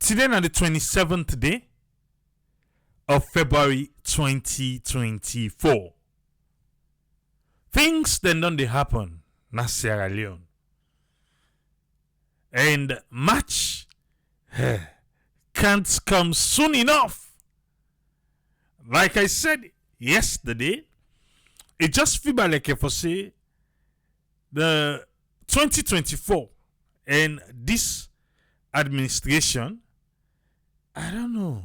Today on the 27th day of February 2024. Things then don't they happen na Sierra Leone. And March can't come soon enough. Like I said yesterday, it just feels like if I say the 2024 and this administration, I don't know.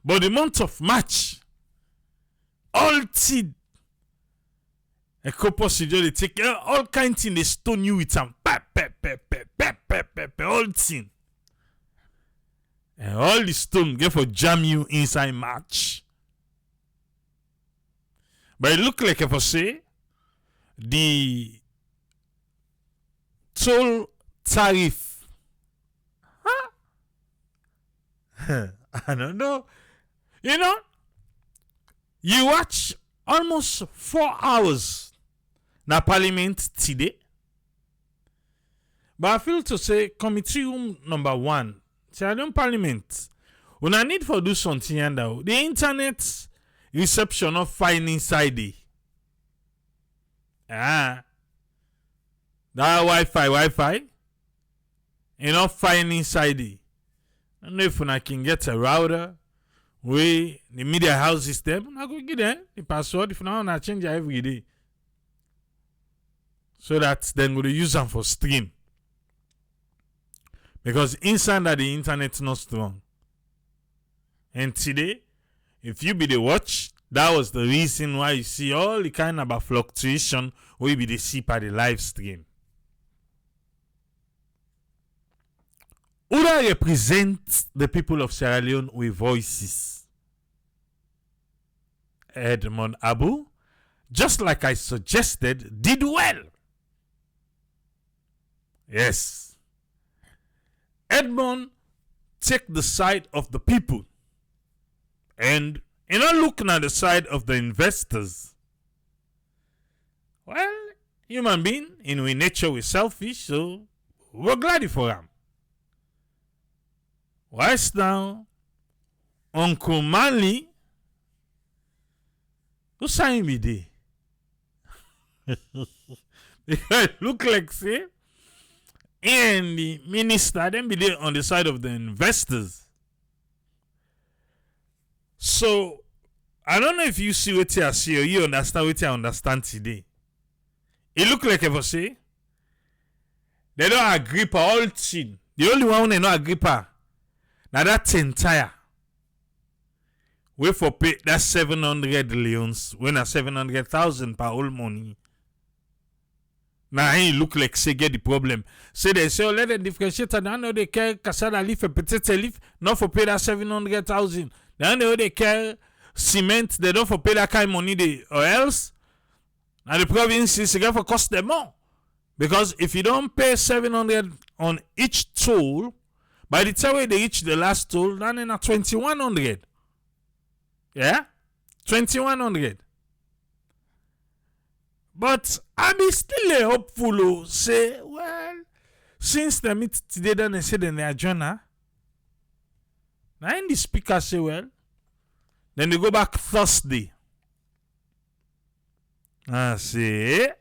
But the month of March, all things, a couple procedure, they take all kinds of things, they stone you with some all things. And all the stone get for jam you inside March. But it look like if I say the toll tariff. Huh? I don't know. You know, you watch almost 4 hours na Parliament today. But I feel to say committee room number 1, Sierra Leone Parliament, when I need for do something and the internet reception of fine inside it. That Wi-Fi, enough fine inside it. I don't know if I can get a router, the media house system, I go get them the password. If not, I change it every day. So that then we'll use them for stream. Because inside that the internet is not strong. And today, if you be the watch, that was the reason why you see all the kind of fluctuation we be the see by the live stream. Who represent the people of Sierra Leone with voices? Edmond Abu, just like I suggested, did well. Yes. Edmond take the side of the people. And not looking at the side of the investors. Well, human being, in we nature, we're selfish, so we're glad for them. Whilst now, Uncle Manley, who signed me there? Because it look like, say, and the minister, then be there on the side of the investors. So, I don't know if you see what I see or you understand what I understand today. It look like if I say, they don't agree for all thing. The only one they don't agree for, now that's entire. We for pay that 700 leons, when a 700,000 per all money. Now he look like say get the problem. Say they say, oh, let them differentiate and I know they care Casada leaf a potato leaf, not for pay that 700,000. They know they care cement, they don't for pay that kind of money they, or else. Now the province is going to cost them more. Because if you don't pay 700 on each toll, by the time they reach the last toll, then in a 2,100. Yeah? 2,100. But I be still hopeful. Say, well, since they meet today, then they say they adjourn. Now in the speaker say, well, then they go back Thursday. I say,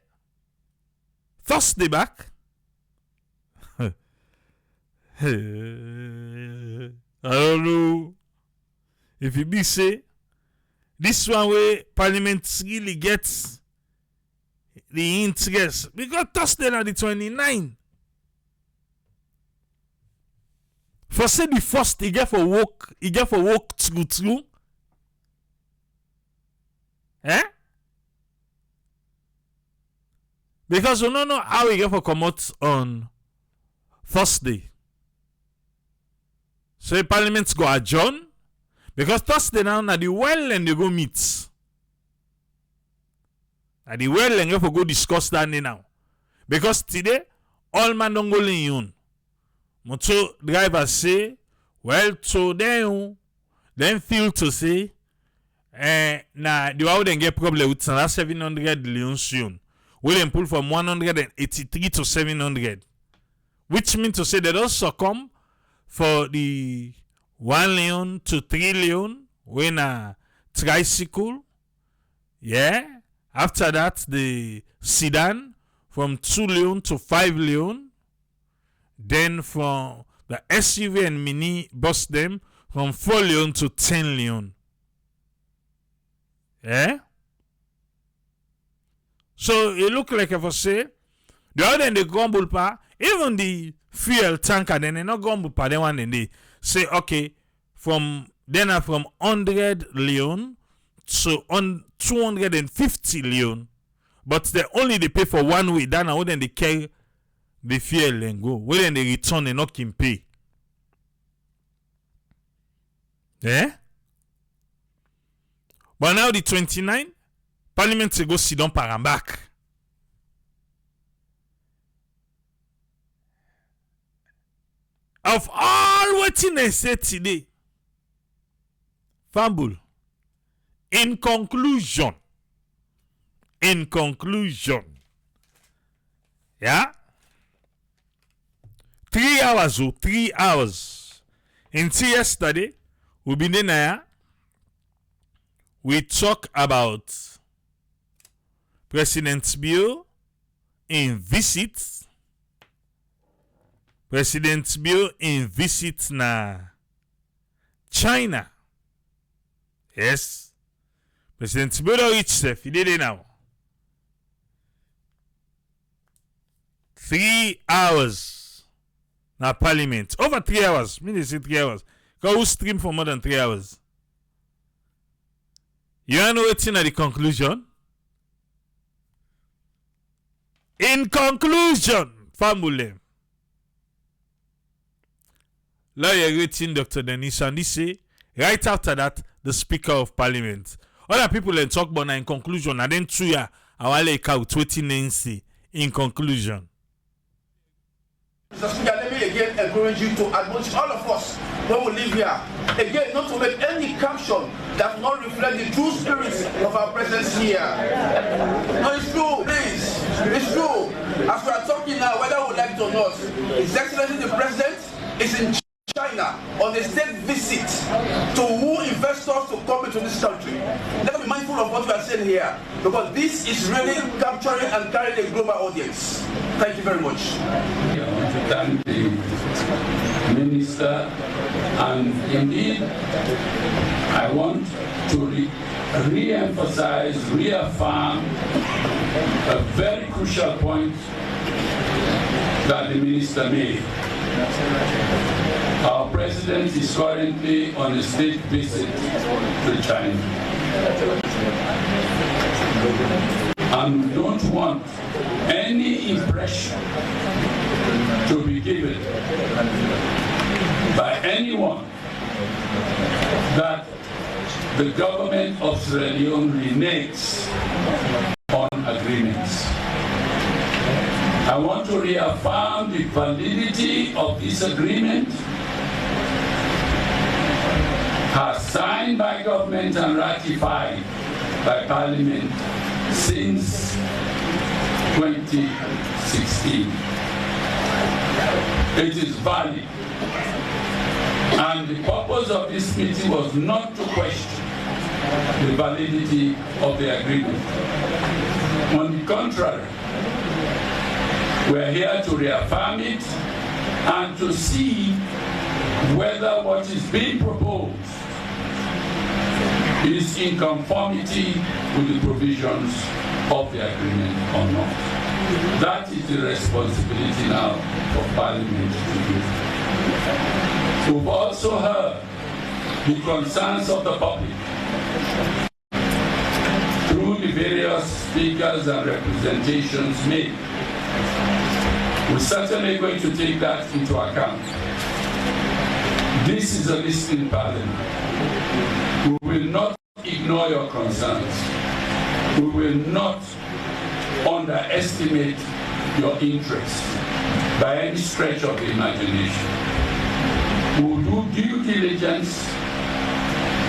Thursday back. I don't know if it be say this one way Parliament really gets the interest because Thursday na the 29. For say the first he get for work through. Eh? Because we don't know how we get for come out on Thursday. So the Parliament go adjourn. Because Thursday now, the well and they go meet. And the well and go discuss that now. Because today, all man don't go in. Motor driver say, well, so then feel to say, nah, the how they get problem with that 700 Leone soon. We then pull from 183 to 700. Which means to say they don't succumb for the 1 Leone to 3 Leone when a tricycle. Yeah. After that, the sedan from 2 Leone to 5 Leone. Then from the SUV and mini bus them from 4 Leone to 10 Leone. Yeah. So it look like if I say the other than the grumble pa, even the fuel tanker, then they not grumble pa, then one then they say okay, from 100 Leone to on 250 Leone, but they only they pay for 1 way. Then then they carry the fuel and go. Well then they return and not can pay. Yeah. But now the 29, Parliamentary go sit down par back. Of all what they say today, Fumble. In conclusion, yeah, 3 hours, 3 hours. Until yesterday, we been in there. We talk about President Bill in visit. President Bill in visit na China. Yes. President Bill don't reach self. He did it now. 3 hours na Parliament. Over 3 hours. Me they say 3 hours. Because we stream for more than 3 hours. You know what's in the conclusion? In conclusion, family. Lawyer rating Dr. Denis and he say, right after that, the Speaker of Parliament. Other people then talk about in conclusion, and then 2 years, I will count waiting and say in conclusion. Mr. Speaker, let me again encourage you to admonish all of us when we live here. Again, not to make any caption that will not reflect the true spirit of our presence here. No, it's true, please. It's true. As we are talking now, whether we like it or not, His Excellency the President is in China on a state visit to woo investors to come into this country. Let's be mindful of what we are saying here, because this is really capturing and carrying a global audience. Thank you very much. I want to thank the Minister, and indeed I want to re-emphasize, reaffirm a very crucial point that the Minister made. Our President is currently on a state visit to China. And we don't want any impression to be given by anyone that the government of Sierra Leone reneges on agreements. I want to reaffirm the validity of this agreement as signed by government and ratified by Parliament since 2016. It is valid. And the purpose of this meeting was not to question the validity of the agreement. On the contrary, we're here to reaffirm it and to see whether what is being proposed is in conformity with the provisions of the agreement or not. That is the responsibility now of Parliament to do. We've also heard the concerns of the public through the various speakers and representations made. We're certainly going to take that into account. This is a listening Parliament. We will not ignore your concerns. We will not underestimate your interests by any stretch of the imagination. We will do due diligence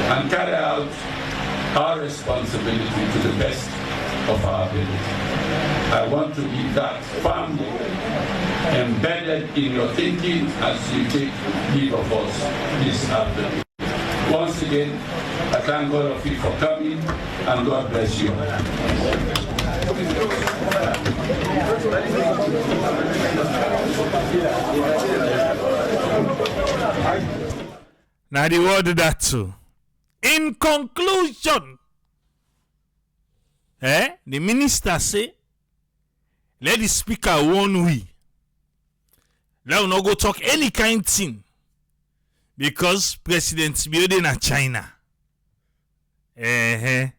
and carry out our responsibility to the best of our ability. I want to give that firmly embedded in your thinking as you take leave of us this afternoon. Once again, I thank all of you for coming, and God bless you. Now the word of that too. In conclusion, the minister say, let the speaker warn we. Let us not go talk any kind thing. Because President building at China. I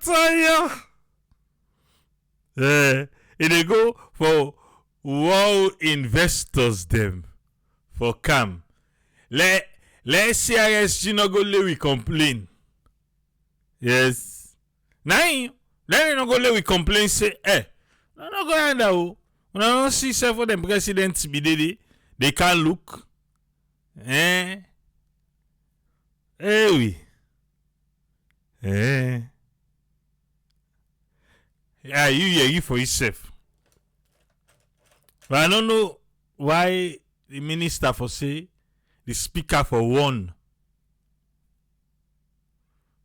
tell you. They go for wow investors them for come. Let CISG not go let we complain. Yes. Now let not go let we complain say no go under when I don't see several them presidents be they can't look. Oui. Yeah, you for yourself. But I don't know why the minister for say the speaker for one.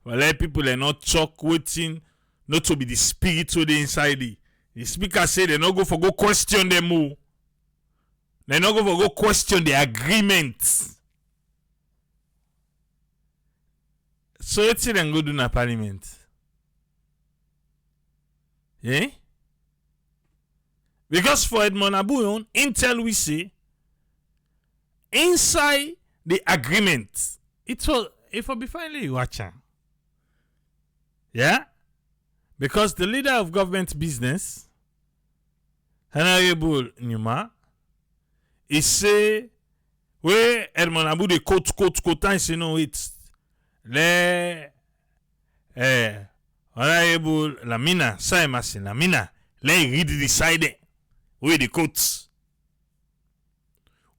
Well, let people are not talk waiting not to be the spirit to the inside. The speaker say they not go for go question them more. They not go for go question the agreement. So it's then go do na parliament. Yeah? Because for Edmond Abouyon, Intel we say inside the agreement, it will be finally watching. Yeah? Because the leader of government business, Honorable Numa, he say where Edmond Abou de quote and say no it's le Honorable Lamina, Saimasi Lamina, le read decided where the quotes.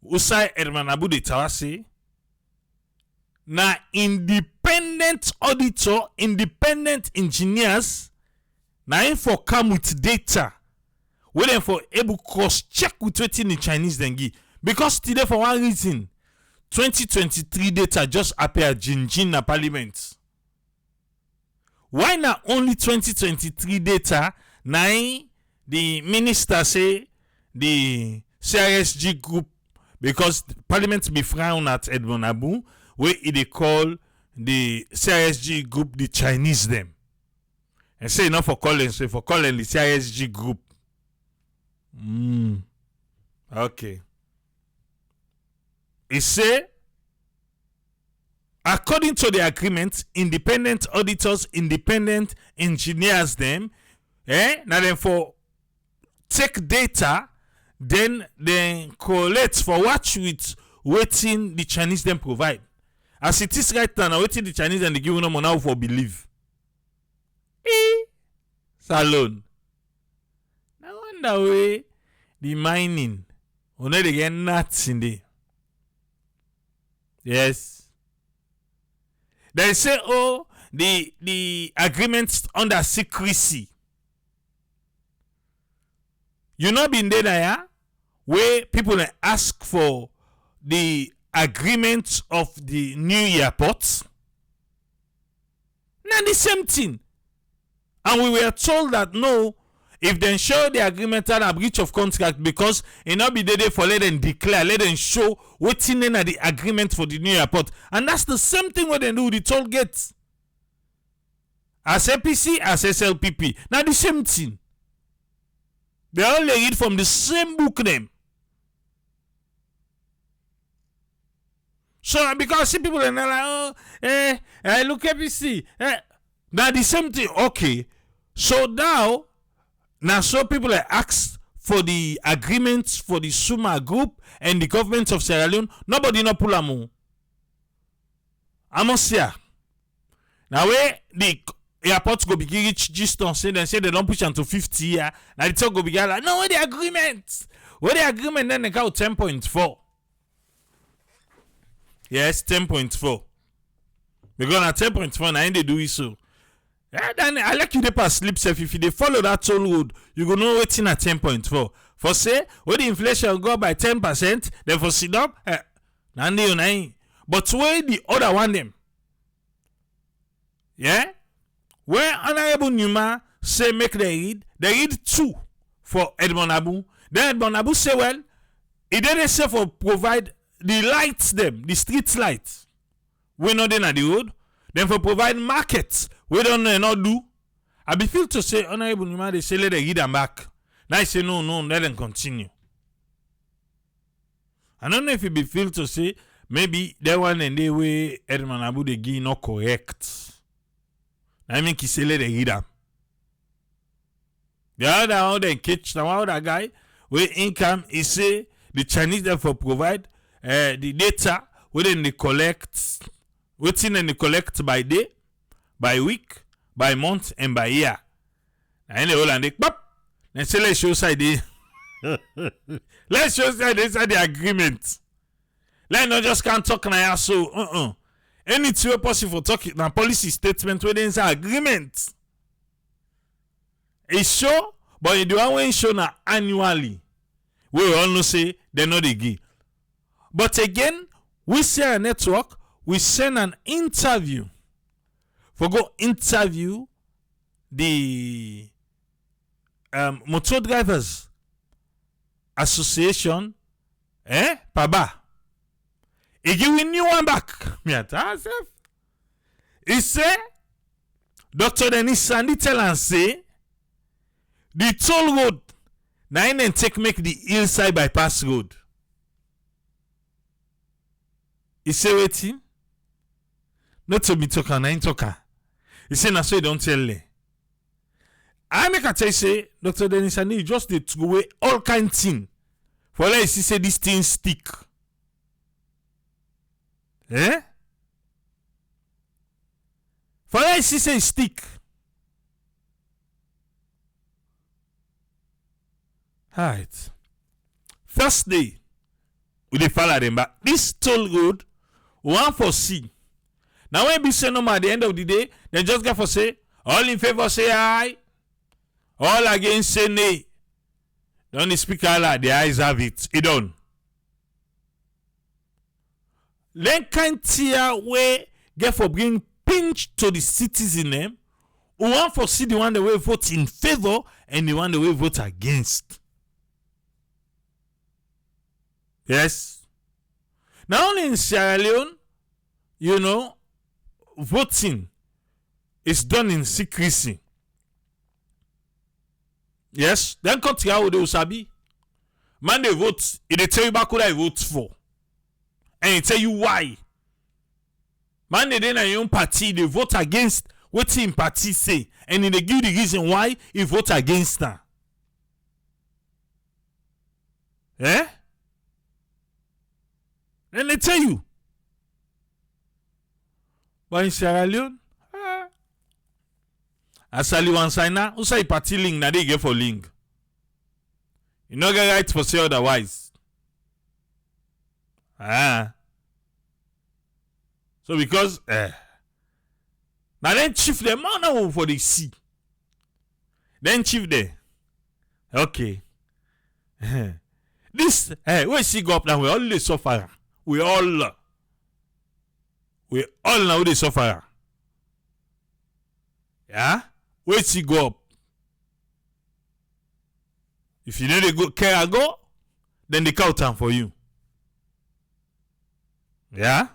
Usai Edmond Abou de Tawasi na independent auditor, independent engineers, na info come with data. We then for able cross check with what in the Chinese dengue. Because today for one reason, 2023 data just appeared Jinjin na parliament. Why not only 2023 data? Na the minister say the CISG group, because parliament be frown at Edmond Abou, where they call the CISG group the Chinese them. And say not for calling, so for calling the CISG group. Okay. It say, according to the agreement, independent auditors, independent engineers them, now then for take data, then collect for watch with waiting the Chinese them provide. As it is right now, waiting the Chinese and the give no now for believe. Salon. I wonder way the mining. We know they get nuts in there. Yes. They say, oh, the agreements under secrecy. You know been there, yeah? Where people ask for the agreement of the new airport. Not the same thing. And we were told that no, if they show the agreement and a breach of contract, because it not be there for let them declare, let them show what's in the agreement for the new airport. And that's the same thing what they do with the toll gates. As APC, as SLPP. Now the same thing. They only read from the same book name. So because see people are like, oh, look APC. Now the same thing. Okay. So now so people are asked for the agreements for the Suma group and the government of Sierra Leone. Nobody no pull amu. Amosia. Now where the airport go be reach distance, then say they don't push until 50 years. Now the talk go be like, no, where the agreement? Where the agreement then they count 10.4. Yes, 10.4. Because at 10.4 now they do it so. Yeah, then I like you dey pass sleep safe. If you dey follow that toll road, you go know wetin at 10.4. For say, when the inflation go up by 10%, then for sit up, nandi unai. But where the other one them, yeah, where Honorable Numa say make they read 2 for Edmond Abu. Then Edmond Abu say, well, it didn't say for provide the lights them, the street lights. We know they na the road. Then for provide markets, we don't not do. I be feel to say Honorable Numa they say let they read them back. Now I say no, let them continue. I don't know if it be feel to say maybe that one and the way Edmond Abu they give not correct. I mean he say let they read them. The other how they catch the other guy where income he say the Chinese therefore provide the data within they collect within and they collect by day, by week, by month, and by year. And they all and they pop. And say let's show side let's show side inside the agreement. Let's not just can't talk now so anything possible talk it now policy statement within inside agreement. It's show, but you do one show now annually. We all know say they know they give. But again, we say a network, we send an interview. For go interview the Motor Drivers Association, Paba. He give we new one back. Me at myself. He say, Dr. Denis Sandy tell and say, the toll road, now and take make the hillside bypass road. He say waiting. Not to be talking, I ain't talking. He say na so you don't tell me. I make a tell you say, Dr. Denis Sandy, you just dey throw away all kind of thing. For like you say this thing stick. For like you say stick. Alright. Thursday, we dey follow them back. This toll road, one for C. Now when be say no at the end of the day, they just get for say, all in favor say aye, all against say nay. Don't speak Allah, the eyes have it. It done. Then kind tier way get for bring pinch to the citizen them. Who want for see the one that will vote in favor and the one that will vote against. Yes. Now only in Sierra Leone, you know, voting is done in secrecy. Yes. Then country how they sabi. Man they vote, they tell you back what I vote for. And they tell you why. Man they then your own party, they vote against what in party say. And they give the reason why he vote against her. Then they tell you. But in Sierra Leone, asali one signer, who say party link, na they get for link. You no get right for say otherwise. So because now then chief them now for the C. Then chief there. Okay. This where she go up now, we all the suffer. We all now they suffer. Yeah? Where she go up? If you know they go care go, then they count time for you. Yeah?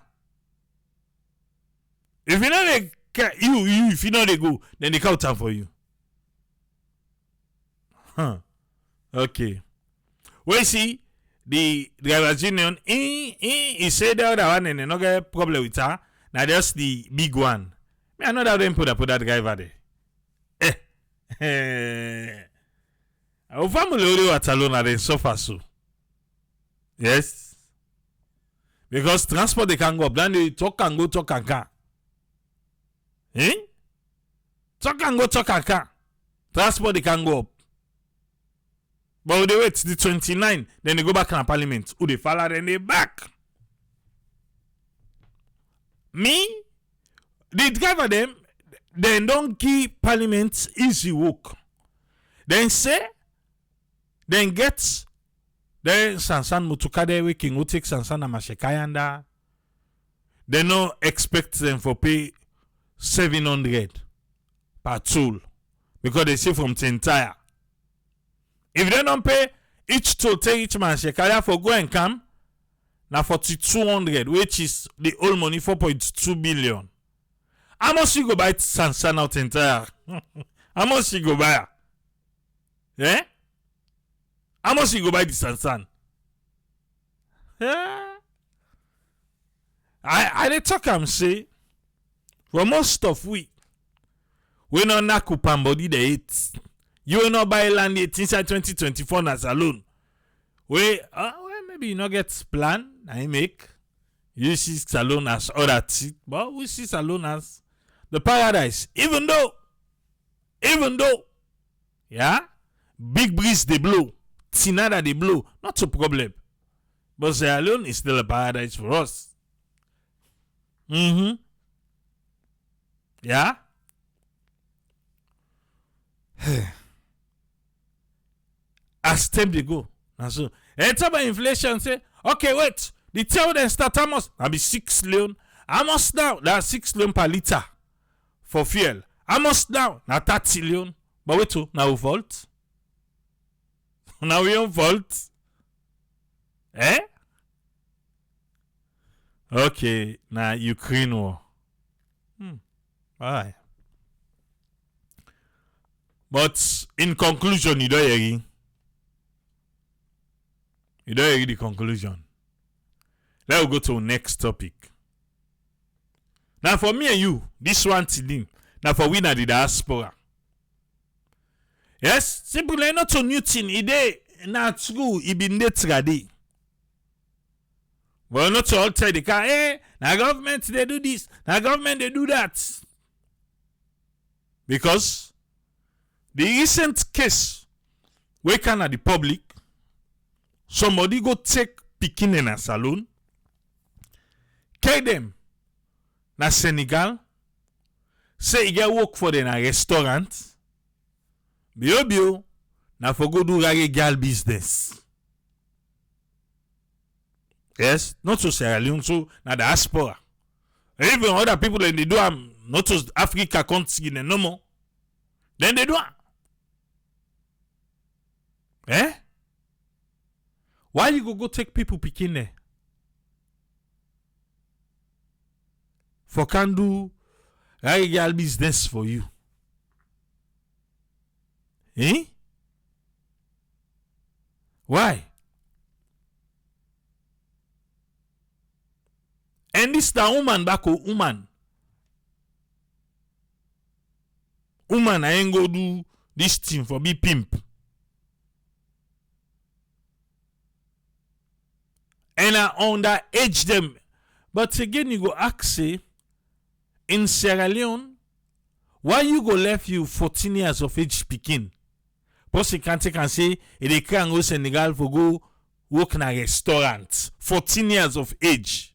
If you know they care, you if you know they go, then they count time for you. Okay. Where see the drivers union, he said the other one and they no get problem with her. Now just the big one. Me I know that them put that driver there. Our family only was alone and they suffer so. Yes. Because transport they can go up. Then they talk and go, talk and can. Talk and go, talk and can. Transport they can go up. But they wait the 29, then they go back in Parliament. Who they follow, then they back. Me, the driver them, Then don't give Parliament easy work. Then say, then get then Sansan Mutukade we king who take Sansan na Mashekayanda. They no expect them for pay 700 per tool because they say from Tentire. If they don't pay each tool, take each man Shekaya for go and come now 4,200, which is the whole money 4.2 billion. How much you go buy Sansan out entire? How much you go buy? Eh? How much you go buy the Sansan? I dey talk am say for most of we no knack up and body dey hate. You will not buy land yet inside 2024 as alone. Well, maybe you not get plan I make. You see salon as other thing, but we see salon as the paradise. Even though, yeah, big breeze they blow, tinada they blow, not a problem. But the alone is still a paradise for us. Yeah. As time they go. And so, anytime inflation say, okay, wait, the tail then start almost, I'll be 6 Leone. Almost now, that's 6 Leone per liter for fuel. Almost now, now 30 Leone. But wait, now we fault. Now we on fault. Eh? Okay, now Ukraine war. Alright. But in conclusion, you don't hear the conclusion. Let's go to the next topic. Now for me and you, this one today, now for we na the diaspora. Yes, simply not so new thing. Ide na true, it be netradi. Well, not to all tell the car, now government they do this, now government they do that. Because the recent case, we can at the public, somebody go take pikin in a saloon, carry them na Senegal, say he get work for them in a restaurant, bio, na for go do rare girl business. Yes, not to Sierra Leone, so na diaspora. Even other people then they do not to Africa country no more. Then they do Eh? Why you go take people picking there? For can do real business for you. Eh? Why? And this the woman back woman. Woman, I ain't go do this thing for be pimp. And I underage them. But again, you go ask, say, in Sierra Leone, why you go left you 14 years of age speaking? But you can't take and say, they can go Senegal for go work in a restaurant. 14 years of age.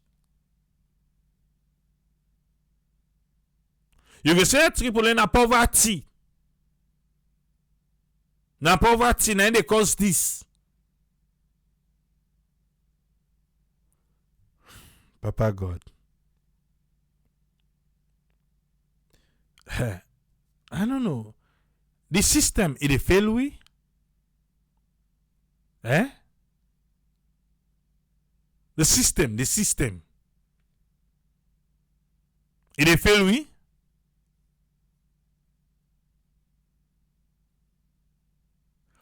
You can say triple na poverty. Na poverty, na they cause this. Papa God. I don't know. The system, it fail we? Eh? The system. It fail we?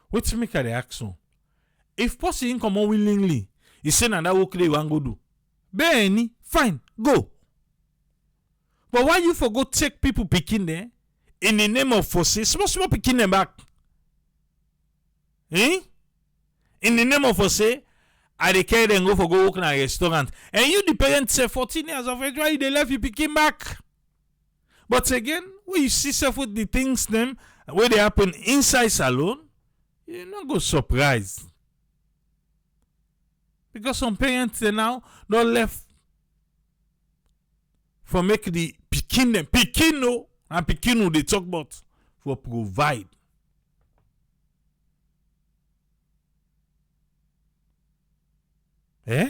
What's make a reaction? If possible, come on willingly, he say na that work they want go do. Benny, fine, go. But why you for go take people picking there in the name of for say small picking them back? Eh? In the name of for say, I dey carry them go for go work in a restaurant. And you the parents say 14 years of age, why they left you picking back? But again, when you see stuff with the things them where they happen inside salon, you not go surprised. Because some parents they now don't left for make the pikin them. Pikin no, And pikin who they talk about for provide. Eh?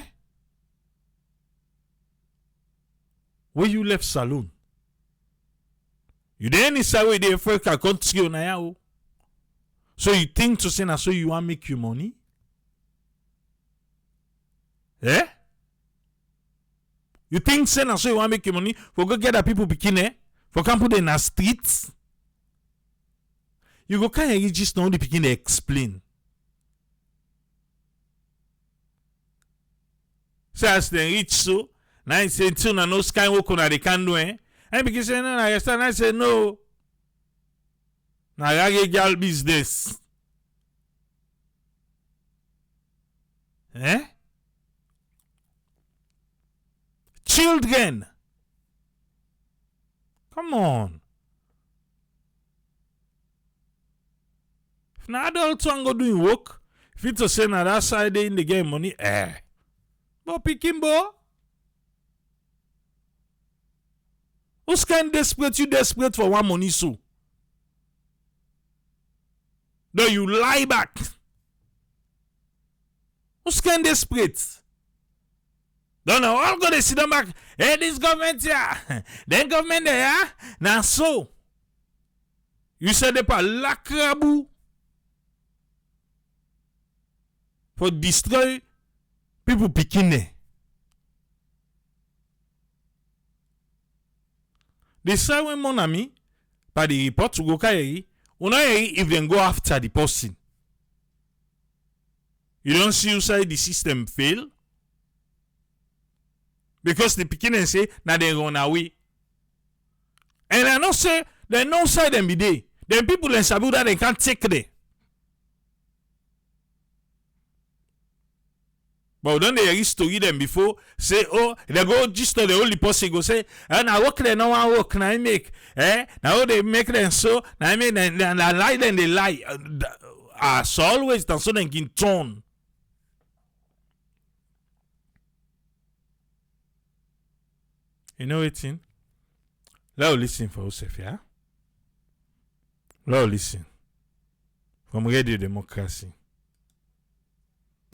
Where you left saloon? You there inside where they first can continue now. So you think to say na so you want make your money? Eh? You think say na so you want make your money? For go get that people pikin for can put in a streets? You go kind of just now the pikin explain. So as they reach so, now he say till na no sky work on the can do And because say no, I understand. I say no. Na rage gal business. Eh? Children. Come on. If na adult one go doing work, if it's to say na that side they in the game money, but pikin bo. Who's kind desperate? You desperate for one money so? No, you lie back. Who's kind desperate? Don't know. I'm gonna sit them back. Hey, this government here, then government there. Now so, you said they pa lakrabu for destroy people pikin. They say when mon ami, by the report to go carry, if they go after the person. You don't see you say the system fail? Because the pikin say, now they run away. And I don't say, they no side them be there. Then people in Sabu that they can't take there. But don't they used to read them before? Say, oh, they go just to the only person go say, and I work there, no one work, now I make. Now they make them so, now I make, and I lie, then they lie. So always, that's so they can turn. You know what? Let us listen for yourself, yeah? Let us listen. From Radio Democracy.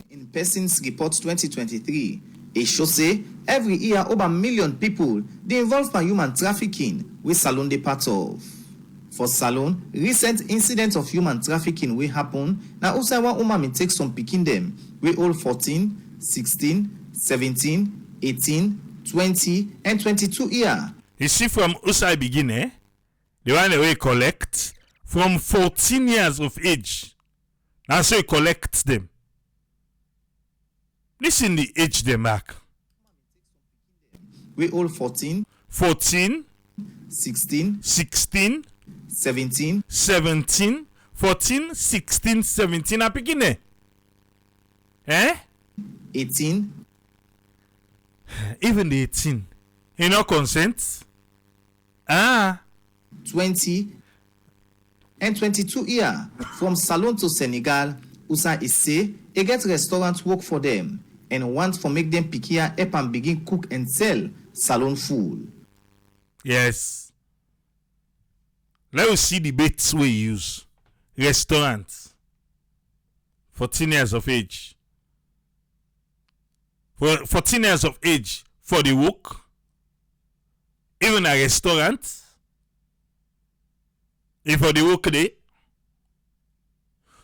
In Persons Report 2023, it shows say every year over 1 million people they involved in human trafficking with Salone they part of. For Salone, recent incidents of human trafficking will happen. Now also one woman may take some picking them. We all 14, 16, 17, 18, 20, and 22 years. You see from Usai begin, the one we collect from 14 years of age. That's how you collect them. Listen the age they mark. We all 14, 14, 16, 16, 17, 17, 14, 16, 17. I begin 18. Even the 18. You know consent? 20 and 22 years. From Salone to Senegal, Usa is say, they get restaurants work for them and want for make them pick here up and begin cook and sell Salone food. Yes. Let us see the baits we use. Restaurants. 14 years of age. For 14 years of age for the work. Even a restaurant. If for the work day.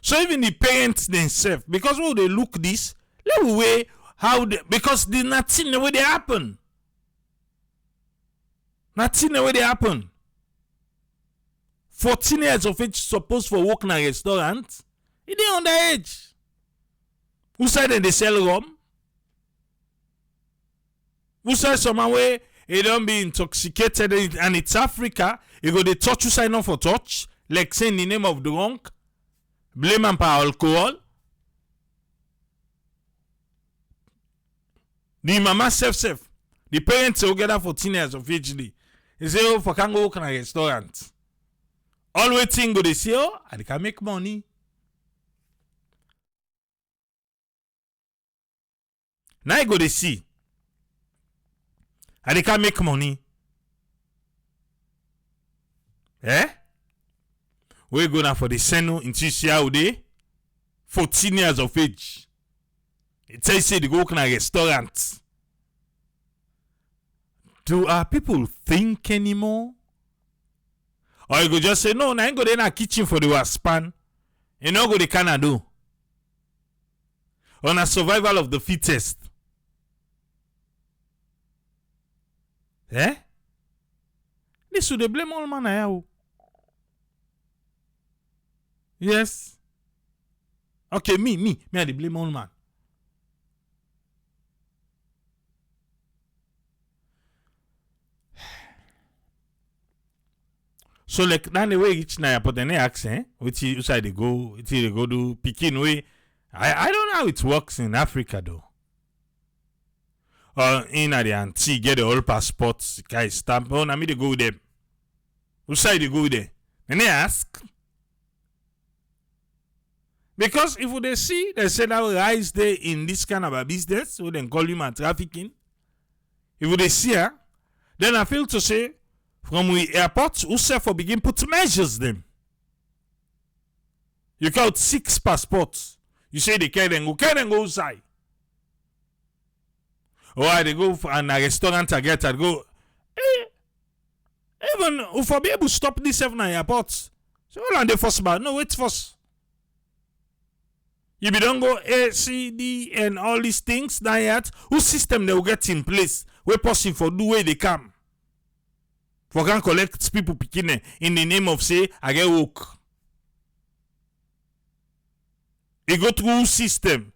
So even the parents themselves, because when they look this, let me weigh how they, because the nothing the way they happen. Nothing the way they happen. 14 years of age supposed for work in a restaurant. It ain't underage. Who said they sell rum? Who said someone way it don't be intoxicated and it's Africa, you go they touch you sign on for touch, like saying the name of the wrong. Blame and par alcohol. The mama self. The parents together for 14 years of age. They say, oh, for can go work in a restaurant. All waiting go they say, oh, and they can make money. Now you go they see. And they can make money. We go now for the Seno in Tisha 14 years of age. It says they go to a restaurant. Do our people think anymore? Or you go just say, no, I ain't go there in a kitchen for the waspan. You know go to Canada. On a survival of the fittest. This would they blame all man here. Yes. Okay, me I dey blame all man. So like that the way reach na but then ask which side they go, which they go do picking way. I don't know how it works in Africa though. Or in the Anti get the whole passports, guys stamp on, I mean they go with them. Which side they go with them? And they ask. Because if they see they say that rise there in this kind of a business, so they call human trafficking. If they see her, then I feel to say from we airport, who say for begin put measures them. You count 6 passports. You say they carry them go outside. Or they go for a restaurant to get and go. Even if I be able to stop this 7 airports. So all on the first bar. No, wait first. You be don't go A, C, D, and all these things down yet. Whose system they will get in place? Where possible for do where they come. For can collect people picking in the name of say I get work. They go through system.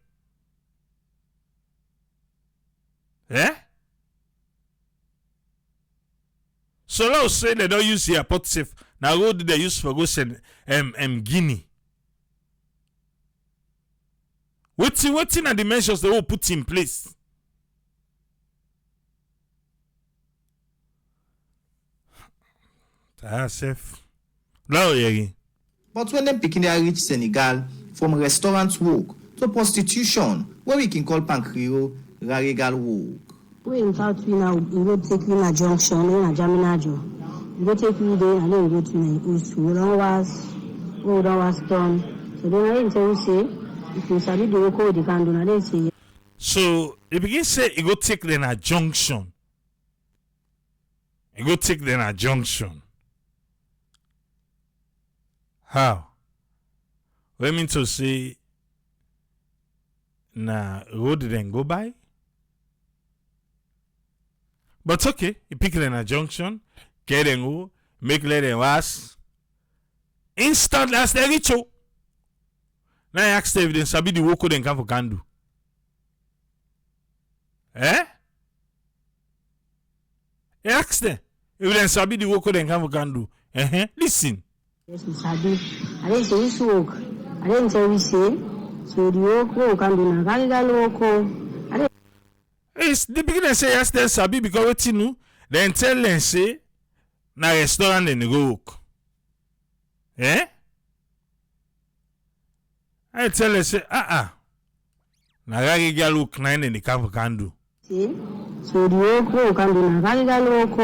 So let's say they don't use the airport safe. Now what do they use for go send Guinea? What's are the measures they will put in place? That's safe. But when them picking they reach Senegal, from restaurant work to prostitution, what we can call pancreal, raregal work. We in fact we now we go take we na junction, we na Jaminajo. We go take we there and then we go to Nigeria. We don't was done. So then I tell you say if you study the work they can do na they say. So you begin say you go take them a junction. You go take them a junction. How? What I mean to say, na road then go by? But okay, you pick them a junction, get them go, make them was instant as they reach you. Now I ask them if they sabi the work they come for can do. I ask them if they sabi the work they come for can do. Listen. Yes, we sabi. I didn't say this work. I didn't say we say. So the work can do na raregal work. It's the beginning say yes, they sabi because what you know, then tell them say na restaurant they go work. I tell them say na raregal work na in the camp can do. So the work can do na raregal work.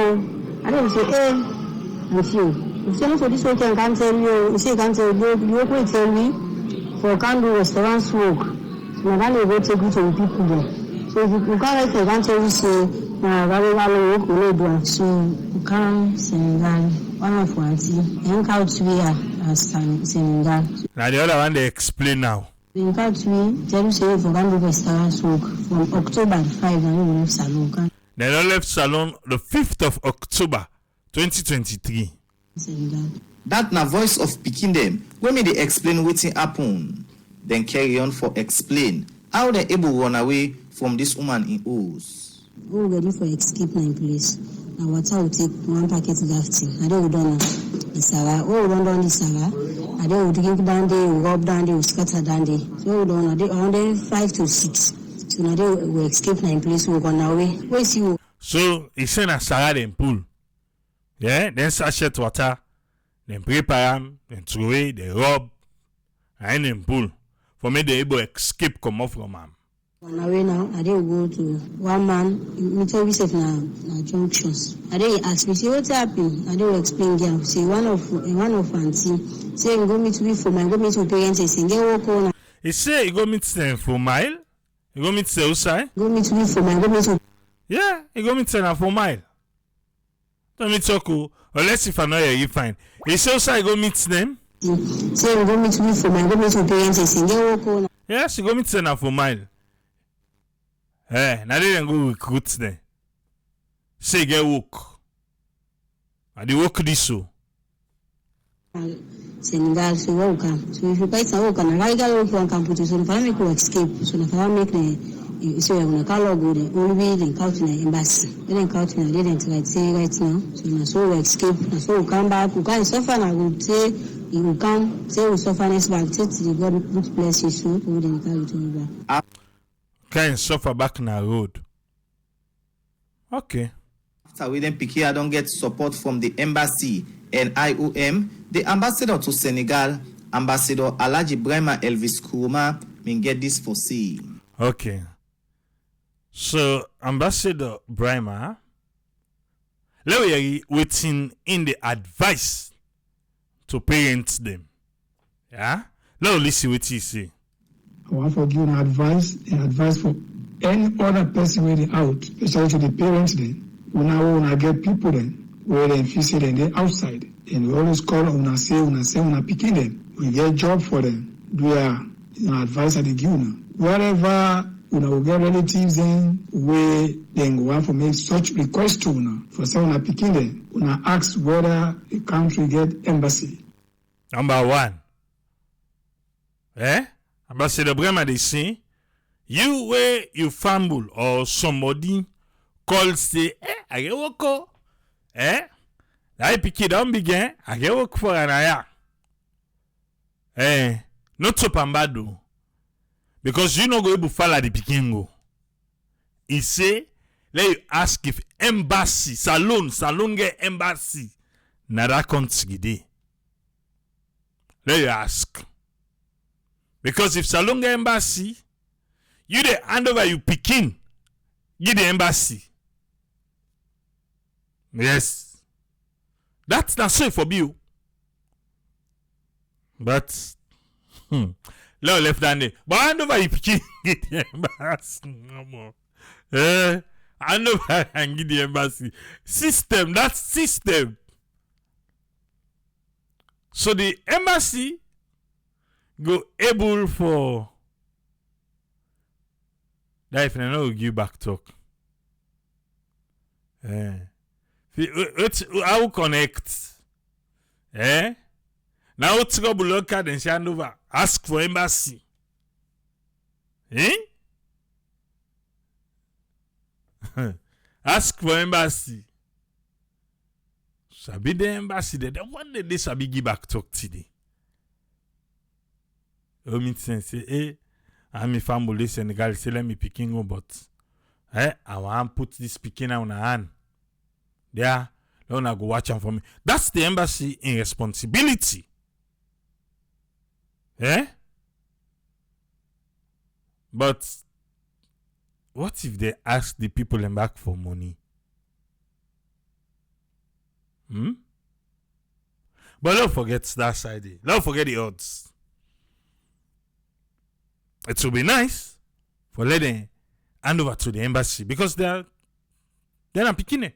I didn't say with you. If you say this work can tell you, you say can tell you, the work will tell me for can do restaurants work. So now they go take you to the people there. So if you can't write can't tell you say raregal work will do. So you can't Senegal one of what and count we as Senegal. Now the other one they explain now. In fact, we tell you say for can do restaurants work from October 5 and we left Salon. They don't left Salon the 5th of October 2023. That na voice of picking them when me they explain wetin happen. Then carry on for explain how they able run away from this woman in O's. We ready for escape na place. Now water will take 1 packet of thing. I don't done the Sarah. Oh, we don't done the Sarah. I don't drink down there, we rub down there, we scatter down there. So we don't around there 5 to 6. So now they will escape na place. We run away. Where see you? So he send a Sarah then pull. Yeah, then sachet water, then prepare them, then throw away, they rub, and then pull. For me, they able escape come off from them. On our way now, I didn't go to one man. Me tell you said na junctions. And then he asked me, say, what happened? And they will explain them. Say, one of auntie, say, go meet me for my, go meet my parents, and say, get walk on. He say, he go meet them for mile. He go meet them outside. Go meet me for my, go meet me. Yeah, he go meet them for mile. Don't meet Choco, unless if I know you fine. He say outside, go meet them. Say, go meet me for my, go meet my parents, and say, get walk on. Yes, he go meet them for mile. Eh, now they go recruit them. Say get work. And they work this so. Senegal, so welcome. So if you buy some work, and I got work on campus, so if I make you escape, so if I make the so I'm gonna call go the only way they count in the embassy. They didn't count in the didn't like say right now. So you so we escape, so we come back, we can suffer and I will say you will come, say we suffer next back, say to the God good bless you so we didn't carry to you back. Can suffer back in the road. Okay. After we then Piquet don't get support from the embassy and IOM, the ambassador to Senegal, Ambassador Alhaji Brahma Elvis Kuruma, may get this for see. Okay. So Ambassador Brahma, let me waiting in the advice to parents them. Yeah? Let me listen what he say. I want to give an advice for any other person waiting out, especially to the parents then. When I get people then, where they visit and they outside. And we always call on say, picking them. We get job for them. Do advice at the give them. Wherever we get relatives in, where they go out for make such request to for someone picking them. Ask whether the country get embassy. Number one. Ambassador Brahma, they say, you where you fumble or somebody call say, I get work. That pick it down begin, I get work for an aya. Not so pambado. Because you know go able to follow the picking go. He say, let you ask if embassy, salon get embassy. Nada consigide. Let you ask. Because if salon get embassy, you the hand over you picking, give the embassy. Yes. That's not safe for you. But Leo left handed. But hand over you picking, give the embassy. No more. Hand over and give the embassy. System, that's system. So the embassy go able for that if I know give back talk. How connect? Now what's go look at and hand over. Ask for embassy. Ask for embassy. Sabi the embassy there. One day they sabi give back talk today. Oh, me say, I'm a family Senegal. Say let me picking go, but I want put this picking on a hand. There, don't go watch them for me. That's the embassy in responsibility. But what if they ask the people in back for money? But don't forget that side. Don't forget the odds. It will be nice for letting hand over to the embassy because they're not picking it.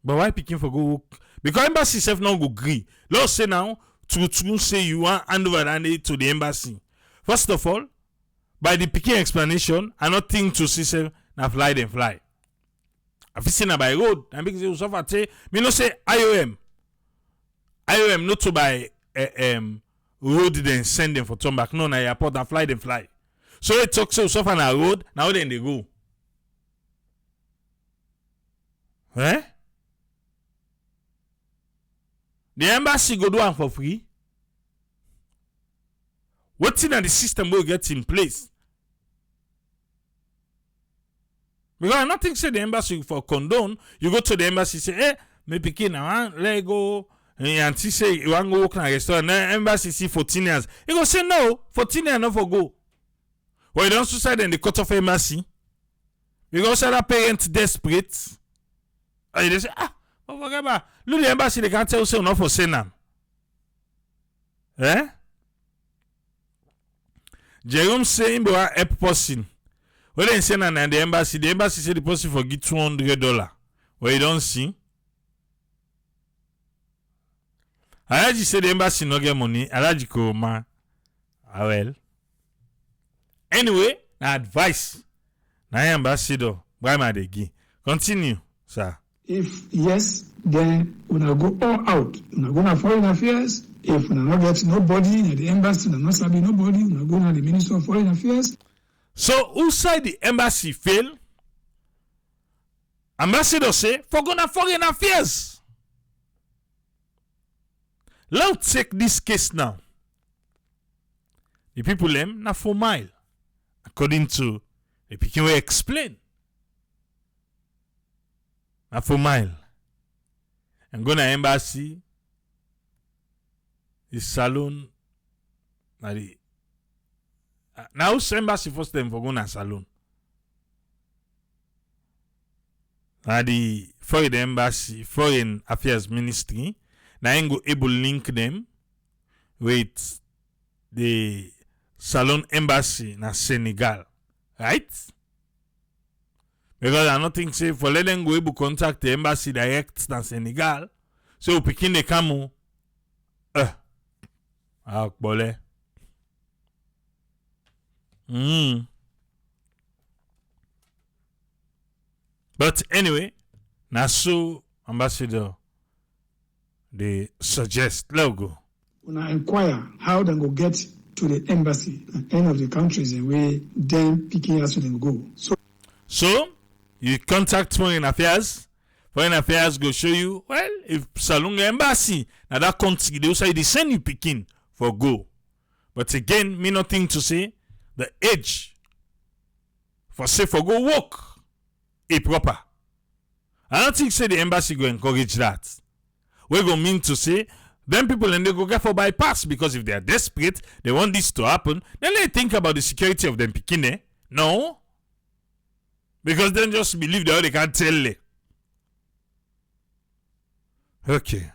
But why picking for go work? Because embassy self not go agree. Let's say now to say you want hand over to the embassy. First of all, by the picking explanation, I not think to see say na fly then fly. I've seen by road and because you suffer say me no say IOM not to by road then send them for turn back. No, na airport and fly then fly. So it talk say suffer na road now then they go. The embassy go do one for free. What's in the system will get in place? Because I nothing say the embassy for condone. You go to the embassy say, me pikin now, let go. And she say you want to go work in a restaurant. The embassy see 14 years. You go say no, 14 years not for go. Well, you don't suicide in the court of embassy. Because other parents desperate. And they say, forget about. Look, the embassy, they can't tell you enough for Senam. Eh? Jerome saying, but help person. When they send an the embassy say the person for give $200. Well, you don't see. Alaji say the embassy no get money. Alaji Kuroma. Well. Anyway, na advice. Na ambassador. Why am I the gi? Continue, sir. If yes, then when I go all out, when I go to foreign affairs, if when I not get nobody at the embassy, when I not sabi nobody, when I go to the Minister of Foreign Affairs. So, who side the embassy fail? Ambassador say, for go to foreign affairs. Let's take this case now. The people them na 4 mile. According to the Pekin will explain. Na 4 mile. And go to embassy. The salon. Now embassy first time for go na salon. Na the foreign embassy, foreign affairs ministry. Now you go able link them with the Salon embassy na Senegal, right? Because I don't think say for let them go able contact the embassy direct na Senegal, so picking the camo, bole. But anyway, na so ambassador they suggest let's go. When I inquire how they go get to the embassy at any of the countries and where them picking us to them go. So you contact foreign affairs go show you, well, if Salunga embassy now that country they say they send you picking for go. But again, me nothing to say the age for say for go work a proper. I don't think say the embassy go encourage that. We go mean to say then people and they go get for bypass because if they are desperate, they want this to happen, then they think about the security of them picking. No. Because then just believe that they can't tell it. Okay.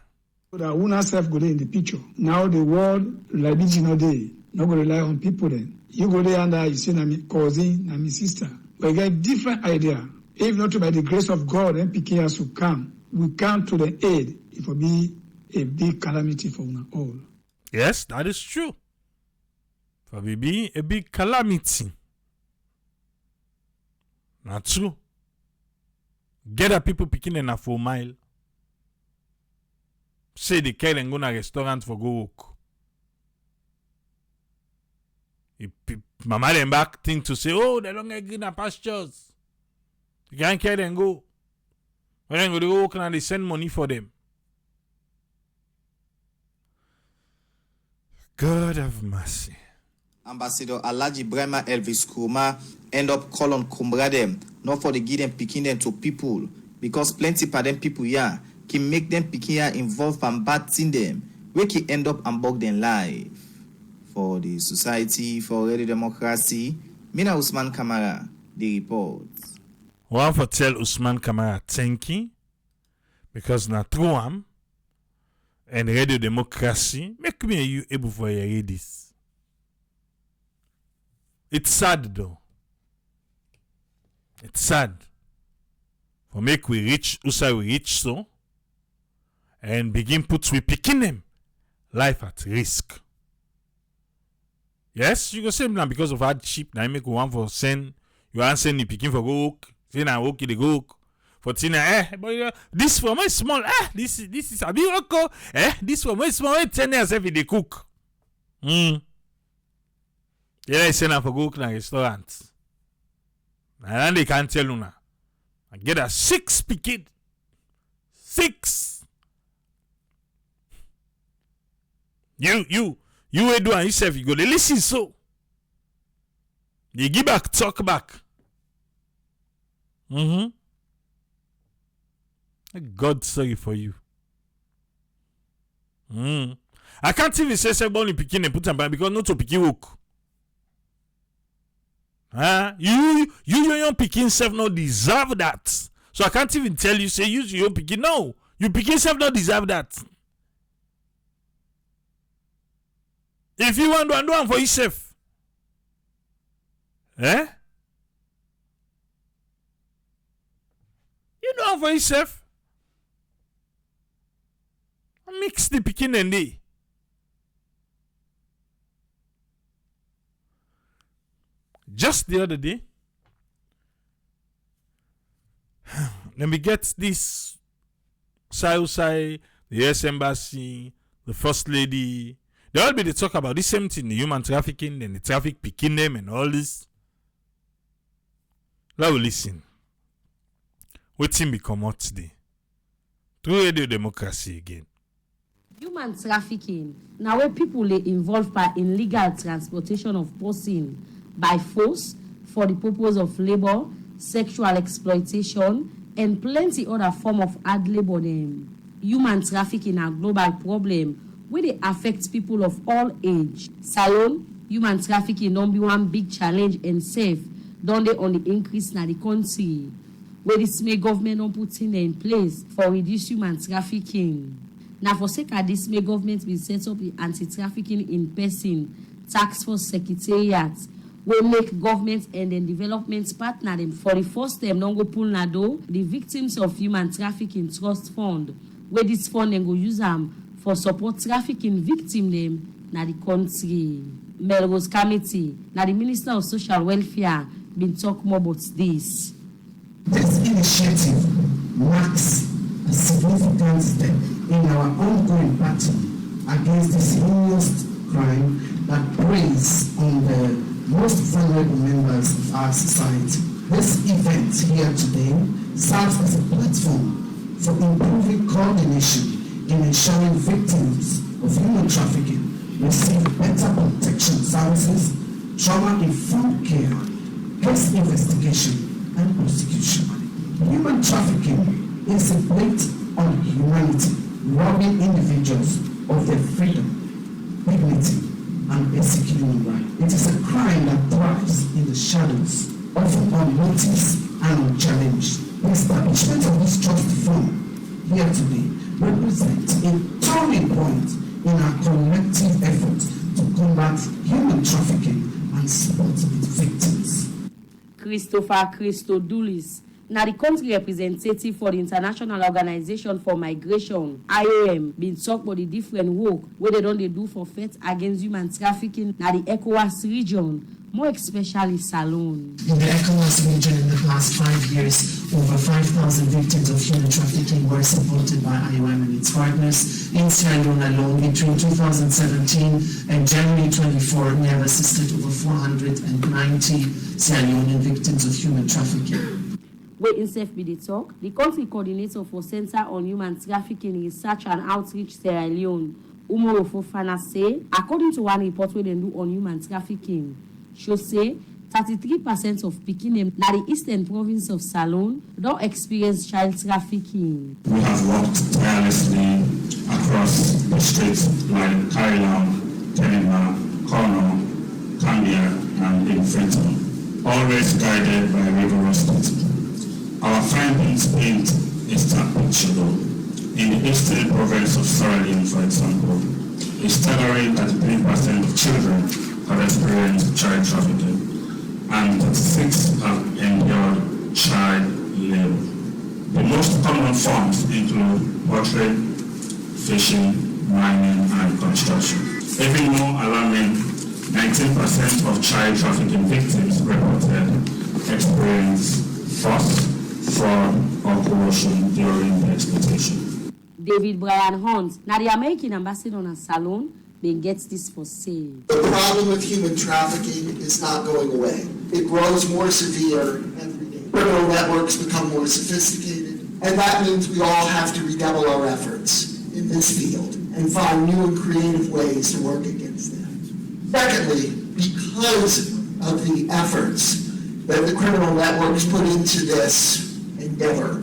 So that one self go there in the picture. Now the world reliability no day. Not gonna rely on people then. You go there and you say na me cousin, na me sister. We get different idea. If not by the grace of God, then picking us will come. We come to the aid. It will be a big calamity for us all. Yes, that is true. For be a big calamity. Not true. Get a people picking in a 4 mile. Say they carry and go to a restaurant for go work. Mama them back think to say, oh, they don't get green pastures. You can't carry and go. When they go to work and they send money for them. God have mercy. Ambassador Alaji Brema Elvis Kuroma end up call on Kumbra them, not for the give them picking them to people, because plenty of them people here can make them picking here involved and bad thing them, we can end up and bug them life. For the Society for Ready Democracy, Mina Usman Kamara, the report. One for tell Usman Kamara thank you, because na true am and Radio Democracy make me and you able for hear this. It's sad though. It's sad. For make we reach Usa we reach so and begin put we picking them life at risk. Yes, you go say now because of hardship, now make one for send you want send you picking for go work. Say now work the go work. For Tina, but this for my small, this is a big work, this for my small 10 years if they cook. Yeah, I send her for go cook in a restaurant. And then they can't tell you now. I get a 6 picking. 6. You will do and yourself, you go, they listen so. They give back, talk back. God sorry for you. I can't even say somebody picking and put them back because not to pick you work. You young pikin self not deserve that. So I can't even tell you, say use your pikin. No, you pikin self not deserve that. If you want to do it for yourself. You do it for yourself. Mix the pikin and they. Just the other day, let me get this Sai, the US Embassy, the First Lady. They all be they talk about the same thing, the human trafficking and the traffic picking them and all this. Now listen. Waiting be come out today. Through radio democracy again. Human trafficking. Now where people are involved by illegal transportation of person by force for the purpose of labor, sexual exploitation, and plenty other form of hard labor. Human trafficking a global problem where they affect people of all age. Salon, human trafficking don't be one big challenge and safe. Don't they on the increase in the country? Where this may government don't put in place for reduce human trafficking. Now for sake of this may government will set up the anti-trafficking in person task force secretariat. We make government and then development partner them for the first time. Don't go pull nado the victims of human trafficking trust fund. Where this fund then go use them for support trafficking victim them na the country. Melrose Committee, na the Minister of Social Welfare been talk more about this. This initiative marks a significant step in our ongoing battle against this heinous crime that preys on the most vulnerable members of our society. This event here today serves as a platform for improving coordination in ensuring victims of human trafficking receive better protection services, trauma-informed care, case investigation, and prosecution. Human trafficking is a blight on humanity, robbing individuals of their freedom, dignity, and basic human rights. It is a crime that thrives in the shadows, often unnoticed and unchallenged. The establishment of this trust fund here today represents a turning point in our collective effort to combat human trafficking and support its victims. Christopher Christodoulis, now the country representative for the International Organization for Migration, IOM, been talk about the different work where they don't do for fight against human trafficking now the ECOWAS region, more especially Salon. In the ECOWAS region in the past 5 years, over 5,000 victims of human trafficking were supported by IOM and its partners. In Sierra Leone alone, between 2017 and January 24, we have assisted over 490 Sierra Leonean victims of human trafficking. Where in be the talk, the country coordinator for Center on Human Trafficking Research and Outreach Sierra Leone, Umoro Fofana say, according to one report where they do on human trafficking, show say 33% of Pekin in the eastern province of Salon don't experience child trafficking. We have worked tirelessly across districts like Kailam, Tenima, Kono, Kambia, and Infreton, always guided by rigorous study. Our findings paint a stark picture though. In the eastern province of Sierra Leone, for example, a staggering 33% of children have experienced child trafficking, and 36 have endured child labor. The most common forms include poultry, fishing, mining, and construction. Even more alarming, 19% of child trafficking victims reported experience force, fraud, or coercion during the exploitation. David Brian Hunt, now the American ambassador on Salon, then gets this for sale. The problem with human trafficking is not going away. It grows more severe every day. Criminal networks become more sophisticated, and that means we all have to redouble our efforts in this field and find new and creative ways to work against them. Secondly, because of the efforts that the criminal networks put into this endeavor,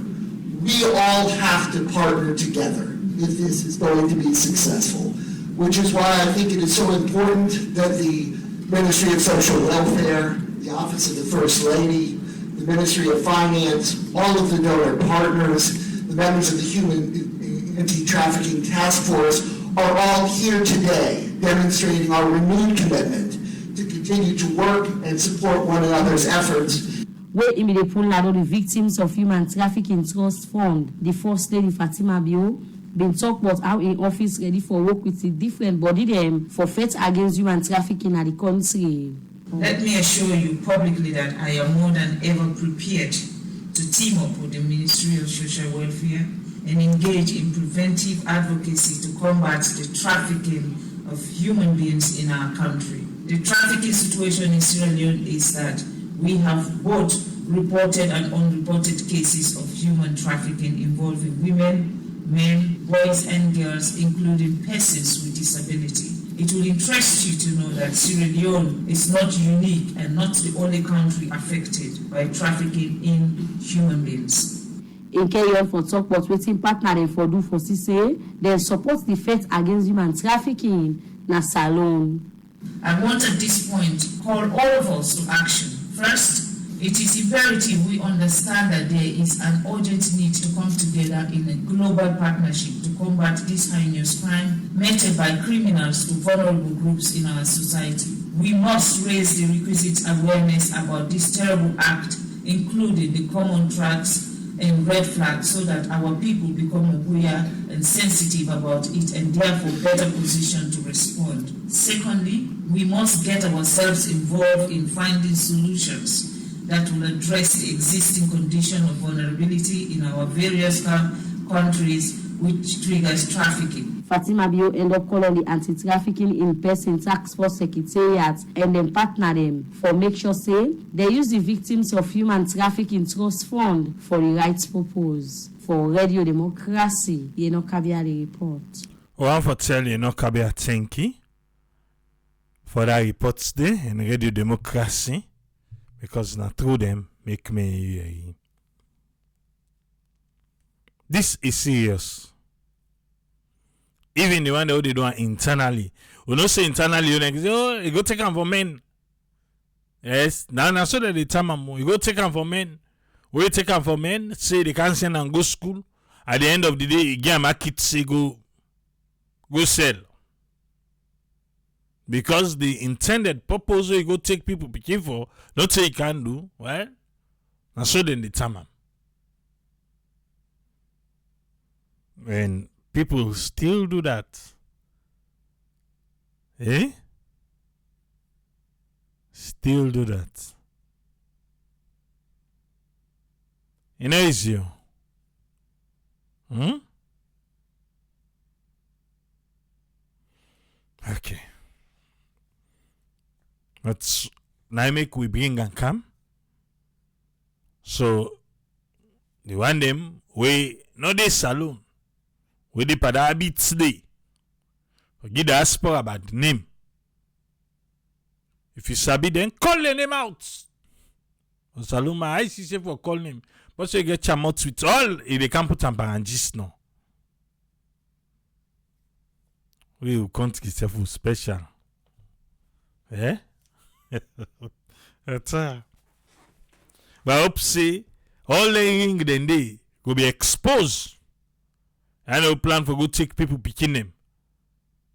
we all have to partner together if this is going to be successful, which is why I think it is so important that the Ministry of Social Welfare, the Office of the First Lady, the Ministry of Finance, all of the donor partners, the members of the Human Anti-Trafficking Task Force are all here today demonstrating our renewed commitment to continue to work and support one another's efforts. Where immediately the Victims of Human Trafficking Trust Fund, the First Lady Fatima Bio, been talk about how in office ready for work with the different body them for fight against human trafficking at the country. Let me assure you publicly that I am more than ever prepared to team up with the Ministry of Social Welfare and engage in preventive advocacy to combat the trafficking of human beings in our country. The trafficking situation in Sierra Leone is that we have both reported and unreported cases of human trafficking involving women, men, boys and girls, including persons with disability. It will interest you to know that Sierra Leone is not unique and not the only country affected by trafficking in human beings. In Kenya for talk about waiting partner them for do for CCA, they support the fight against human trafficking na Salone. I want at this point call all of us to action. First, it is imperative we understand that there is an urgent need to come together in a global partnership to combat this heinous crime meted by criminals to vulnerable groups in our society. We must raise the requisite awareness about this terrible act, including the common tracks and red flags, so that our people become aware and sensitive about it and therefore better positioned to respond. Secondly, we must get ourselves involved in finding solutions that will address the existing condition of vulnerability in our various countries which triggers trafficking. Fatima Bio end up calling the Anti-Trafficking in Person Task Force Secretariat and then partner them for make sure say they use the Victims of Human Trafficking Trust Fund for the rights purpose. For Radio Democracy, Kabia the report. I want to tell Kabia thank you for that report today in Radio Democracy, because not through them make me this is serious. Even the one that they do internally. We don't say internally, you go take them for men. Yes, now so that they tell them, you go take them for men. We take them for men, say they can't send and go school. At the end of the day, you get my kids say go sell. Because the intended purpose you go take people picking for, not say you can do, right? Now so then they tell them. And people still do that. Still do that. It's you. Okay. But now make we bring and come. So the one them we not this saloon. We the pada bit today. Give the diaspora about the name. If you sabi then call the name out. Saloon my eyes is for call name. But so you get your mouth with all if they can put on parangis now. We will count yourself special. That's but I hope say all the ring then they will be exposed. And I plan for go take people picking them.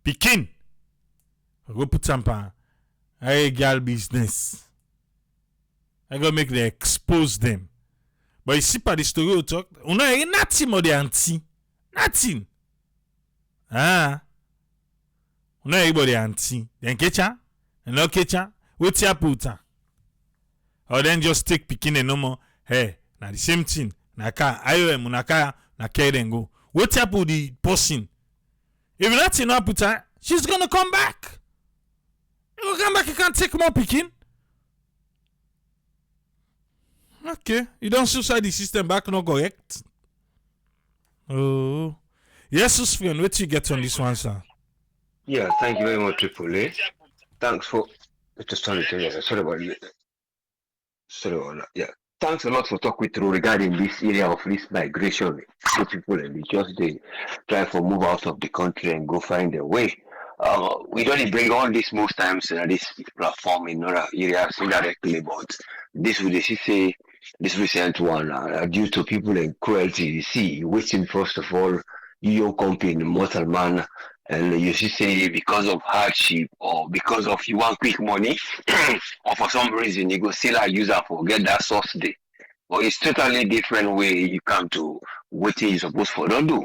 Picking. Go put some pan. I girl business. I go make them expose them. But you see, by the story we talk, you know, nothing more than auntie. Nothing. You know, everybody auntie. Then ketcha, and no ketcha, what's your puta? Or then just take picking and no more. Hey, now the same thing. Naka, IOM, naka, na carry then go. What's up with the person? If that's in her puta, she's gonna come back. You will come back, you can't take more picking. Okay, you don't suicide the system back, no correct. Oh, yes, friend, what you get on this one, sir? Yeah, thank you very much, Triple A. Thanks for just sorry about that. Yeah, thanks a lot for talking with through regarding this area of this migration. People and just they try to move out of the country and go find their way. we don't bring all this most times this platform in other areas indirectly, but this would say this recent one due to people and cruelty. You see, waiting first of all, your company, mortal man, and you see say because of hardship or because of you want quick money, or for some reason you go still use that for get that source day. But it's totally different way you come to what you supposed for don't do.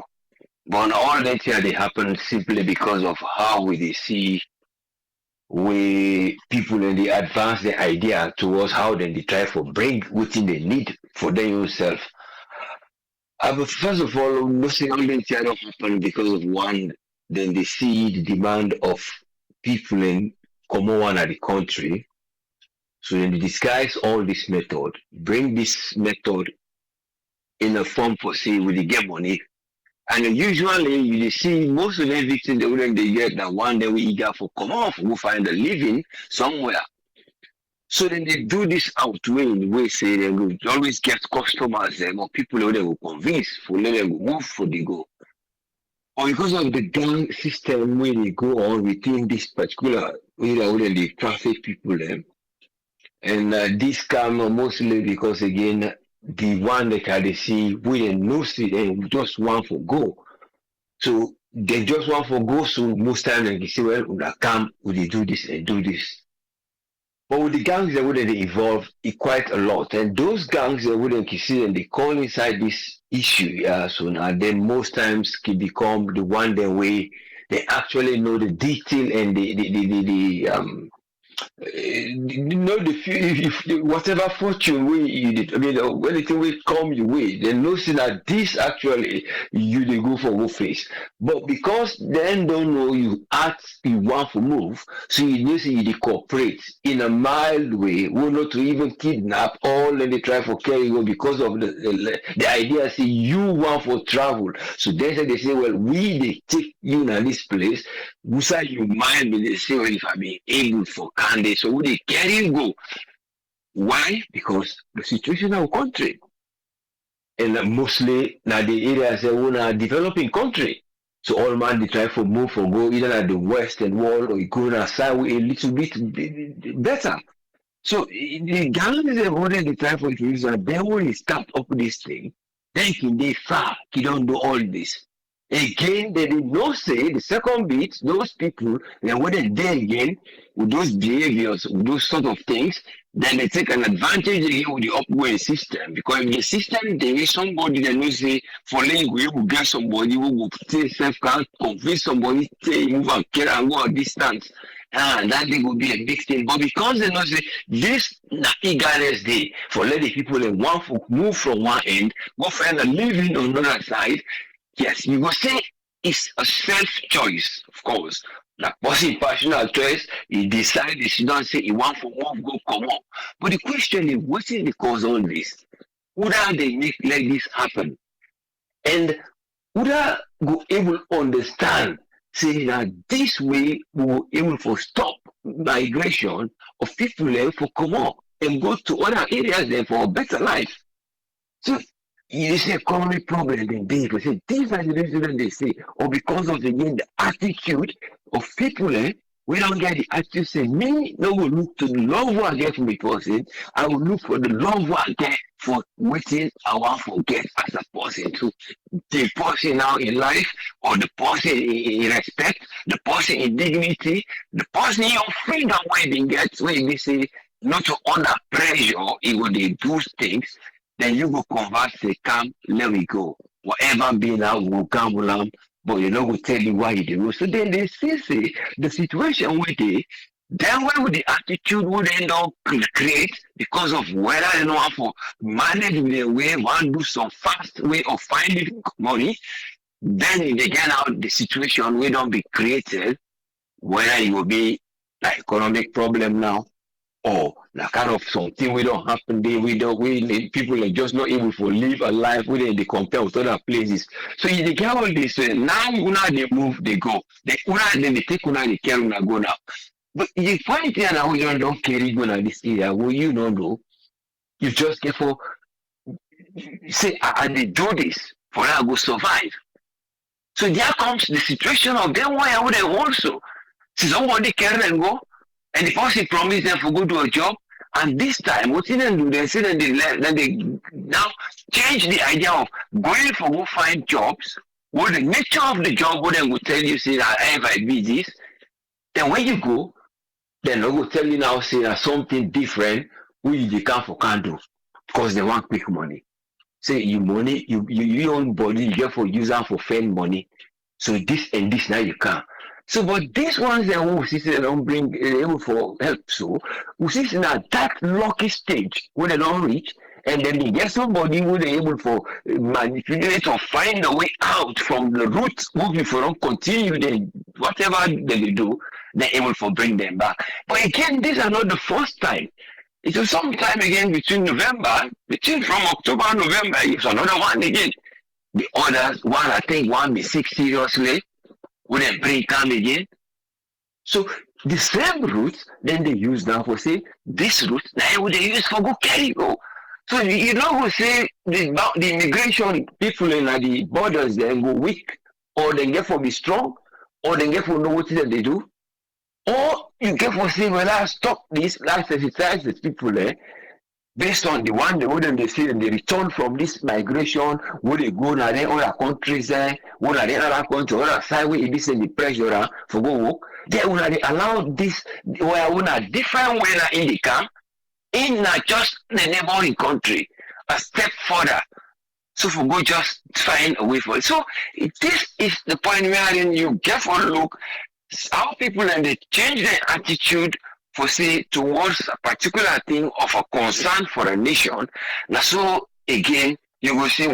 But all that here they happen simply because of how we see we people and they advance the idea towards how then they try to bring within they need for themselves. But first of all, nothing all that here don't happen because of one, then they see the demand of people in common one at the country. So then they disguise all this method, bring this method in a form for say with the get money. And usually you see most of the victims they wouldn't they get that one day we eager for come off, we find a living somewhere. So then they do this outway in the way say they will always get customers them or people who they will convince for let them move for the go. Or because of the gang system where they go on within this particular area where they traffic people them. And this come mostly because again the one that they see we didn't know see they just want for go. So they just want for go, so most times they say, well, when I come, will they do this and do this? But with the gangs they wouldn't evolve quite a lot. And those gangs they wouldn't see and they call inside this issue, yeah. So now then most times can become the one the way they actually know the detail and the if whatever fortune way you did, I mean, anything will come your way, then know see that this actually you they go for face. But because then don't know you act you want to move, so you need to you cooperate in a mild way, will not to even kidnap or let they try for carry you because of the idea say you want for travel. So they say, well, we they take you in this place, beside you mind me they say, well, if I be able for candy, so would they carry you go? Why? Because the situation of our country. And mostly now the areas they want a developing country. So all man they try for move or go either at the western wall or you go outside a little bit better. So the gangs they already try for introduce and then when they start up this thing, then can they far, you don't do all this. Again, they did not say the second bit, those people, they wouldn't there again with those behaviors, with those sort of things, then they take an advantage again with the upward system. Because in the system, there is somebody that knows say, for letting you will get somebody who will take self can convince somebody to move and care and go a distance. And that thing will be a big thing. But because they know say this na eagerness day for letting people that want to move from one end, go find a living on another side. Yes, you will say it's a self-choice, of course. Like person personal choice, he decide he don't say he want for move, go come on. But the question is, what is the cause of all this? Would they make let this happen? And would I go able to understand, say that this way we will able to stop migration of people there for come on and go to other areas there for a better life. So you say economic problem in people say these are the reasons they say, or because of the attitude of people we don't get the attitude say me no will look to the love I get from the person, I will look for the love I get for waiting I want to forget as a person to the person now in life or the person in respect, the person in dignity, the person in your freedom where they get where they say not to under pressure it will they do things. Then you go convert, say, come, let me go. Whatever be now, will come along, but you know, will tell you why you do. So then they still say the situation where they, then where would the attitude would end up create because of whether they know how to manage their way, want to do some fast way of finding money, then they get out the situation will don't be created, whether it will be like economic problem now, or that kind of something we don't happen there, we people are just not able to live a life within they compare with other places. So you they get all this now they move, they go. They then they take they carry go now. But the funny thing now we don't carry go now this area, well you don't know. You just get for say and they do this for now go survive. So there comes the situation of them why would they also So somebody can and go, and the person promised them for go to a job, and this time what they do, they say that they now change the idea of going for go find jobs. What the nature of the job, what they will tell you, say that if I be this, then when you go, then they will tell you now, say that something different, which they can't do, because they want quick money. Say you money, you own body, you get for use and for spend money. So this and this now you can. So, but these ones that who see they don't bring able for help. So, we see that lucky stage when they don't reach, and then they get somebody who they able for manipulate or find a way out from the roots who if don't continue then whatever they do, they're able for bring them back. But again, these are not the first time. It was sometime again between from October, November, it's another one again. The others, one I think one be sick seriously, wouldn't bring come again. So the same route, then they use now for say this route, now would they use for go carry go. So you know who say the immigration people in the borders then go weak, or they get for be strong, or they get for know what they do. Or you get for say, well, I stop this, let's sensitize the people there, based on the one they wouldn't they see and they return from this migration, would they go now then other countries there, would they other country, other side where it is in the pressure for go work, they would they allow this where a different way in the camp, in not just the neighboring country, a step further. So for go just find a way for it. So this is the point where you get for look how people and they change their attitude for say towards a particular thing of a concern for a nation. Now so again you will say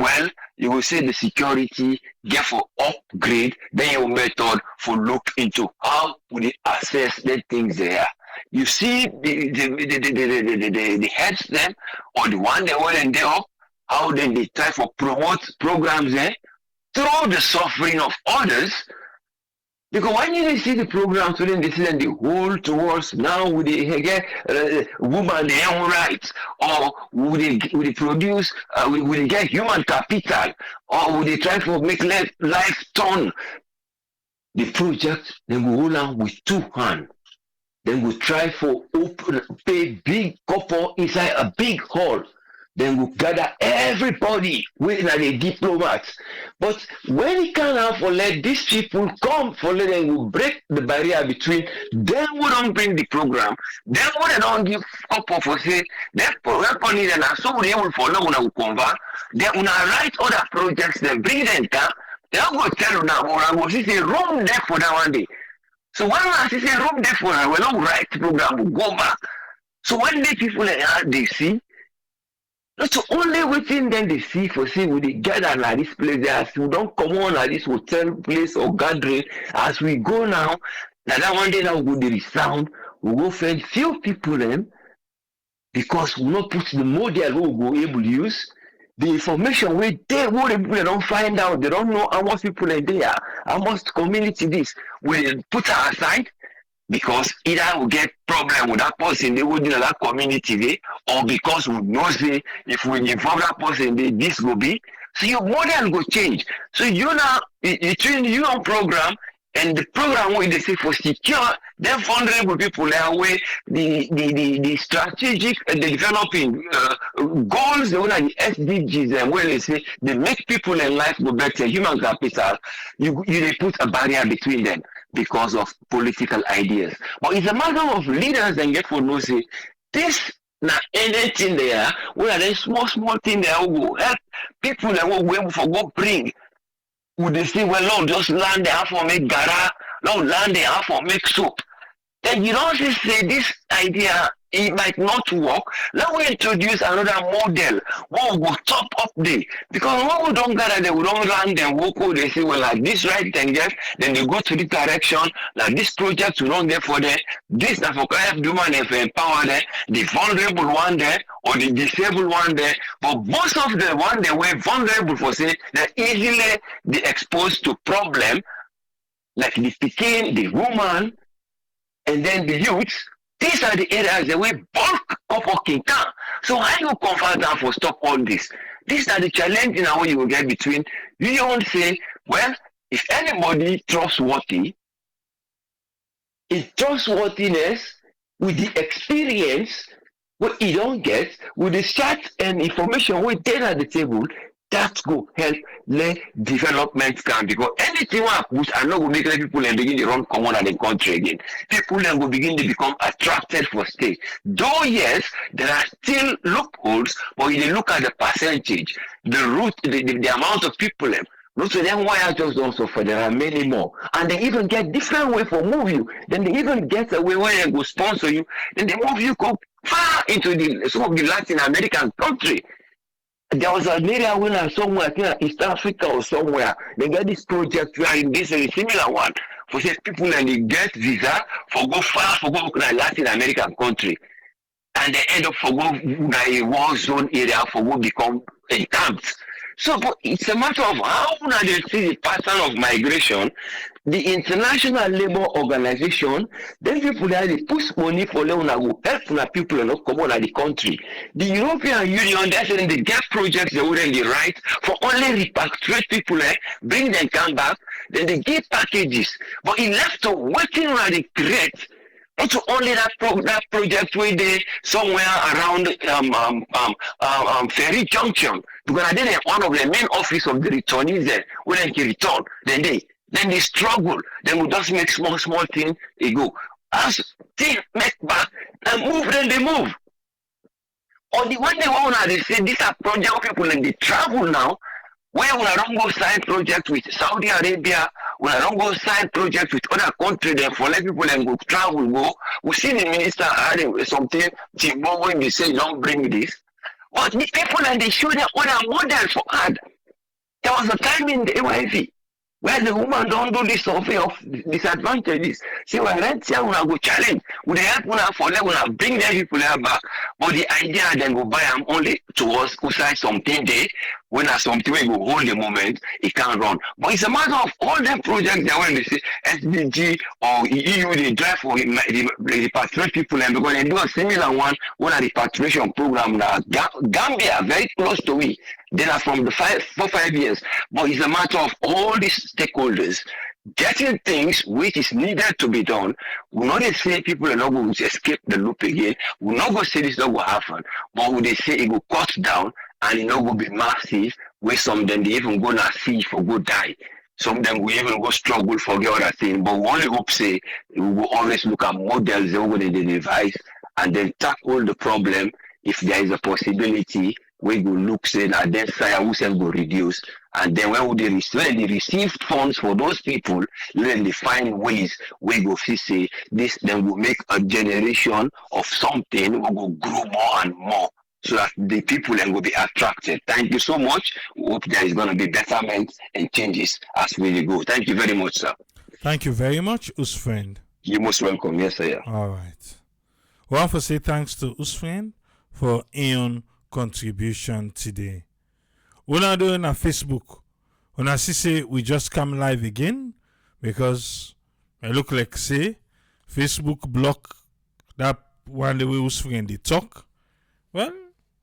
you will say the security get for upgrade then your method for look into how would it assess the things there. You see the heads them or the one they want and they up how then they try for promote programs there through the suffering of others. Because when you see the program, so then they see that the whole towards now would they get woman their own rights, or would they produce, would they get human capital, or would they try to make life turn? The project then will hold on with two hands. Then we try for pay big couple inside a big hall. Then we gather everybody with the diplomats. But when it can have for let these people come for let them will break the barrier between them who don't bring the program, them who they don't give couple for say that weapon is and so they will follow when we convert. They will write other projects, they bring them down. They are going to tell you now, or I will see a room there for that one day. So when I see a room there for that, we don't write program, we go back. So when the people they see. So only within then they see for say we gather at this place there as we don't come on at this hotel place or gathering as we go now. Now that one day now we go the sound, we go find few people them because we not put the model we go able to use the information where they what the people don't find out, they don't know how much people are there, how much community this we put aside. Because either we get problem with that person, they would in that community there, or because we know say if we involve that person, this will be. So your model will change. So you now between your program and the program where they say for secure, then vulnerable people are where the strategic the developing goals, the one the SDGs and where they say they make people in life go better, human capital, you they put a barrier between them because of political ideas. But it's a matter of leaders and get for no say this now anything there, where they small thing there will help people that will able for go bring. Would they say, well, no, just land there for make gara, no, land there for make soup. Then you don't just say this idea, it might not work. Let me introduce another model. What will top up there? Because when we don't gather there, we don't land them, they say, well, like this right and left, then they go to the direction, like this project we don't get for there, this is for help human and empower there, the vulnerable one there, or the disabled one there. But most of the one they were vulnerable for say, they're easily they exposed to problem, like the pecan, the woman, and then the youth. These are the areas that we bulk of working down. So how you convert that for stop all this? These are the challenges now you will get between you don't say, well, if anybody trustworthy, is trustworthiness with the experience what you don't get with the chat and information we get at the table. That go help let development come because anything I push, I know will make people and begin to run common at the country again. People then will begin to become attracted for state. Though yes, there are still loopholes, but if you look at the percentage, the root, the amount of people. Most of them why I just don't suffer. There are many more, and they even get different way for move you. Then they even get a way where they go sponsor you. Then they move you go far into some of the Latin American country. There was an area when somewhere, I think East Africa or somewhere, they get this project where in this is a similar one for say people and they get visa for go far for go to a Latin American country. And they end up for go a war zone area for go become encamped. So but it's a matter of how they see the pattern of migration. The International Labour Organization, then people that they push money for them go help people and not come out of the country. The European Union, they're saying they get projects they wouldn't right for only repatriate people, bring them come back, then they give packages. But it left to waiting on the create. Not only that project where they somewhere around Ferry Junction. Because then one of the main office of the returnees there, when they return, then they struggle. Then we just make small things, they go. As they make back and move, then they move. Or the one they want they say these are project people and they travel now. Where we don't go sign project with Saudi Arabia, we don't go sign project with other countries then for let people and go travel go. We see the minister having something when they say don't bring this. But the people and they show them other model for ad. There was a time in the AYV where the woman don't do this survey of disadvantages. See, when rent here, we go challenge. We help for them, we bring their people back. But the idea then go buy them only towards outside something day. When something we go hold the moment, it can't run. But it's a matter of all them projects that when they say SDG or EU, they drive for the repatriate people and because they do a similar one when a repatriation program now. Gambia, very close to we. They are from the 5 years. But it's a matter of all these stakeholders getting things which is needed to be done. We're not going to say people are not going to escape the loop again. We're not going to say this is not going to happen. But when they say it will cut down and it not going to be massive, where some of them they even go to see for go die. Some of them will even go struggle for the other thing. But we only hope say we will always look at models they're going to devise and then tackle the problem if there is a possibility. We go look say that then fire will go reduce, and then when they receive funds for those people, then they find ways we go say this. Then will make a generation of something will go grow more and more, so that the people then will be attracted. Thank you so much. We hope there is going to be betterment and changes as we go. Thank you very much, sir. Thank you very much, Usfriend. You're most welcome. Yes, sir. All right. We want to say thanks to Usfriend for Ian contribution today. We're not doing a Facebook. When I say we just come live again because I look like say Facebook block that one the way Usfriend they talk. Well,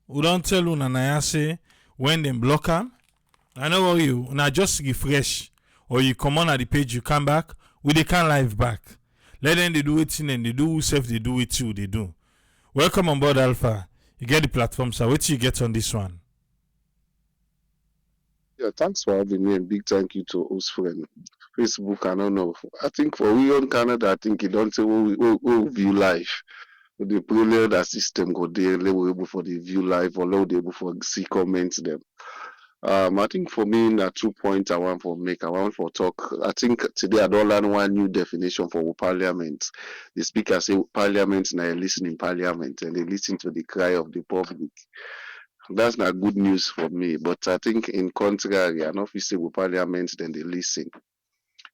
we don't tell you and I say when they block them. I know what you now just refresh or you come on at the page you come back we they can live back. Let them they do it in and they do self they do it too they do. Welcome on board Alpha. You get the platform, sir. What do you get on this one? Yeah, thanks for having me and big thank you to Usfriend. Facebook, I don't know. I think for we on Canada, I think you don't say we view live. With the brilliant that system go there, they were able for the view live or they able for see comments them. I think for me, 2 points I want for make. I want for talk. I think today I don't learn one new definition for parliament. The speaker say parliament now listen in parliament and they listen to the cry of the public. That's not good news for me. But I think in contrary, I know if you say with parliament, then they listen.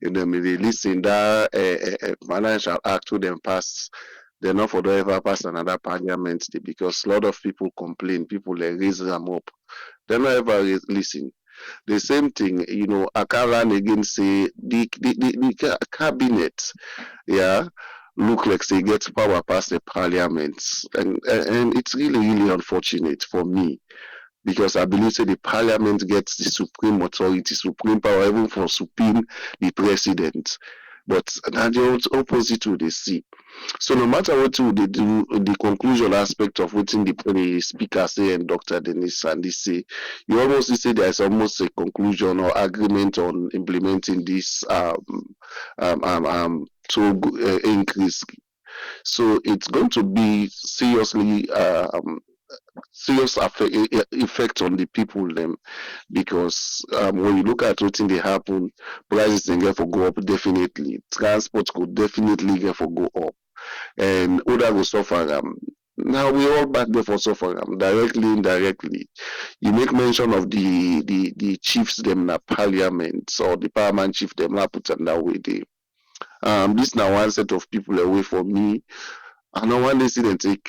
You know, they listen that financial act to them pass. They're not for the ever pass another parliament because a lot of people complain. People they raise them up. They don't ever listen. The same thing, you know, I can't run again say the cabinet, yeah, look like they get power past the parliament. And it's really unfortunate for me because I believe that the parliament gets the supreme authority, supreme power, even for supreme the president. But na the opposite we dey see. So no matter what they do, the conclusion aspect of what the speaker say and Dr. Dennis Sandy say, you almost say there is almost a conclusion or agreement on implementing this increase. So it's going to be seriously serious effect on the people them, because when you look at what they happen, prices can get for go up definitely. Transport could definitely get for go up, and other will suffer. Now we all back there for suffer directly, indirectly. You make mention of the chiefs them in the parliament, or the parliament chief them not put on that way there. This now one set of people away from me. I know when they see them take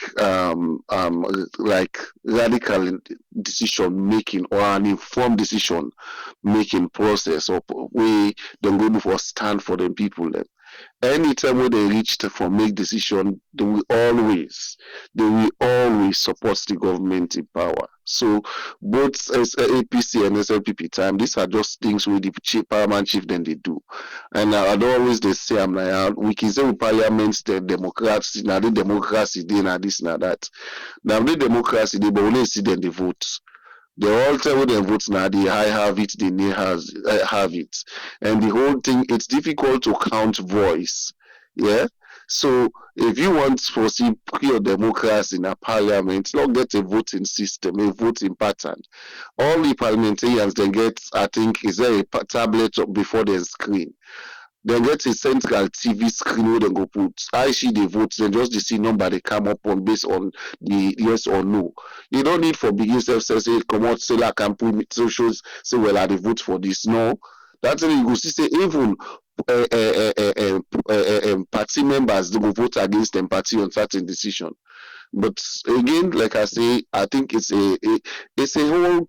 like radical decision making or an informed decision making process, or way they go for stand for the people them. Anytime when they reach for make decision, they will always support the government in power. So both as APC and SLPP time, these are just things with the parliament chief then they do. And I don't always they say I'm like we can say with parliament the democracy, now the democracy they now this now that. Now the democracy they but only see then the votes. They all tell them votes now. I have it, the nay has have it, and the whole thing. It's difficult to count voice. Yeah. So if you want to foresee pure democracy in a parliament, not get a voting system, a voting pattern. All the parliamentarians then get, I think, is there a tablet before the screen. Then get a central TV screen where they go put. I see the votes, then just the see number they come up on based on the yes or no. You don't need for begin self say come out say like can put so shows say well I vote for this. No, that's when you go see say even party members they go vote against them party on certain decision. But again, like I say, I think it's a whole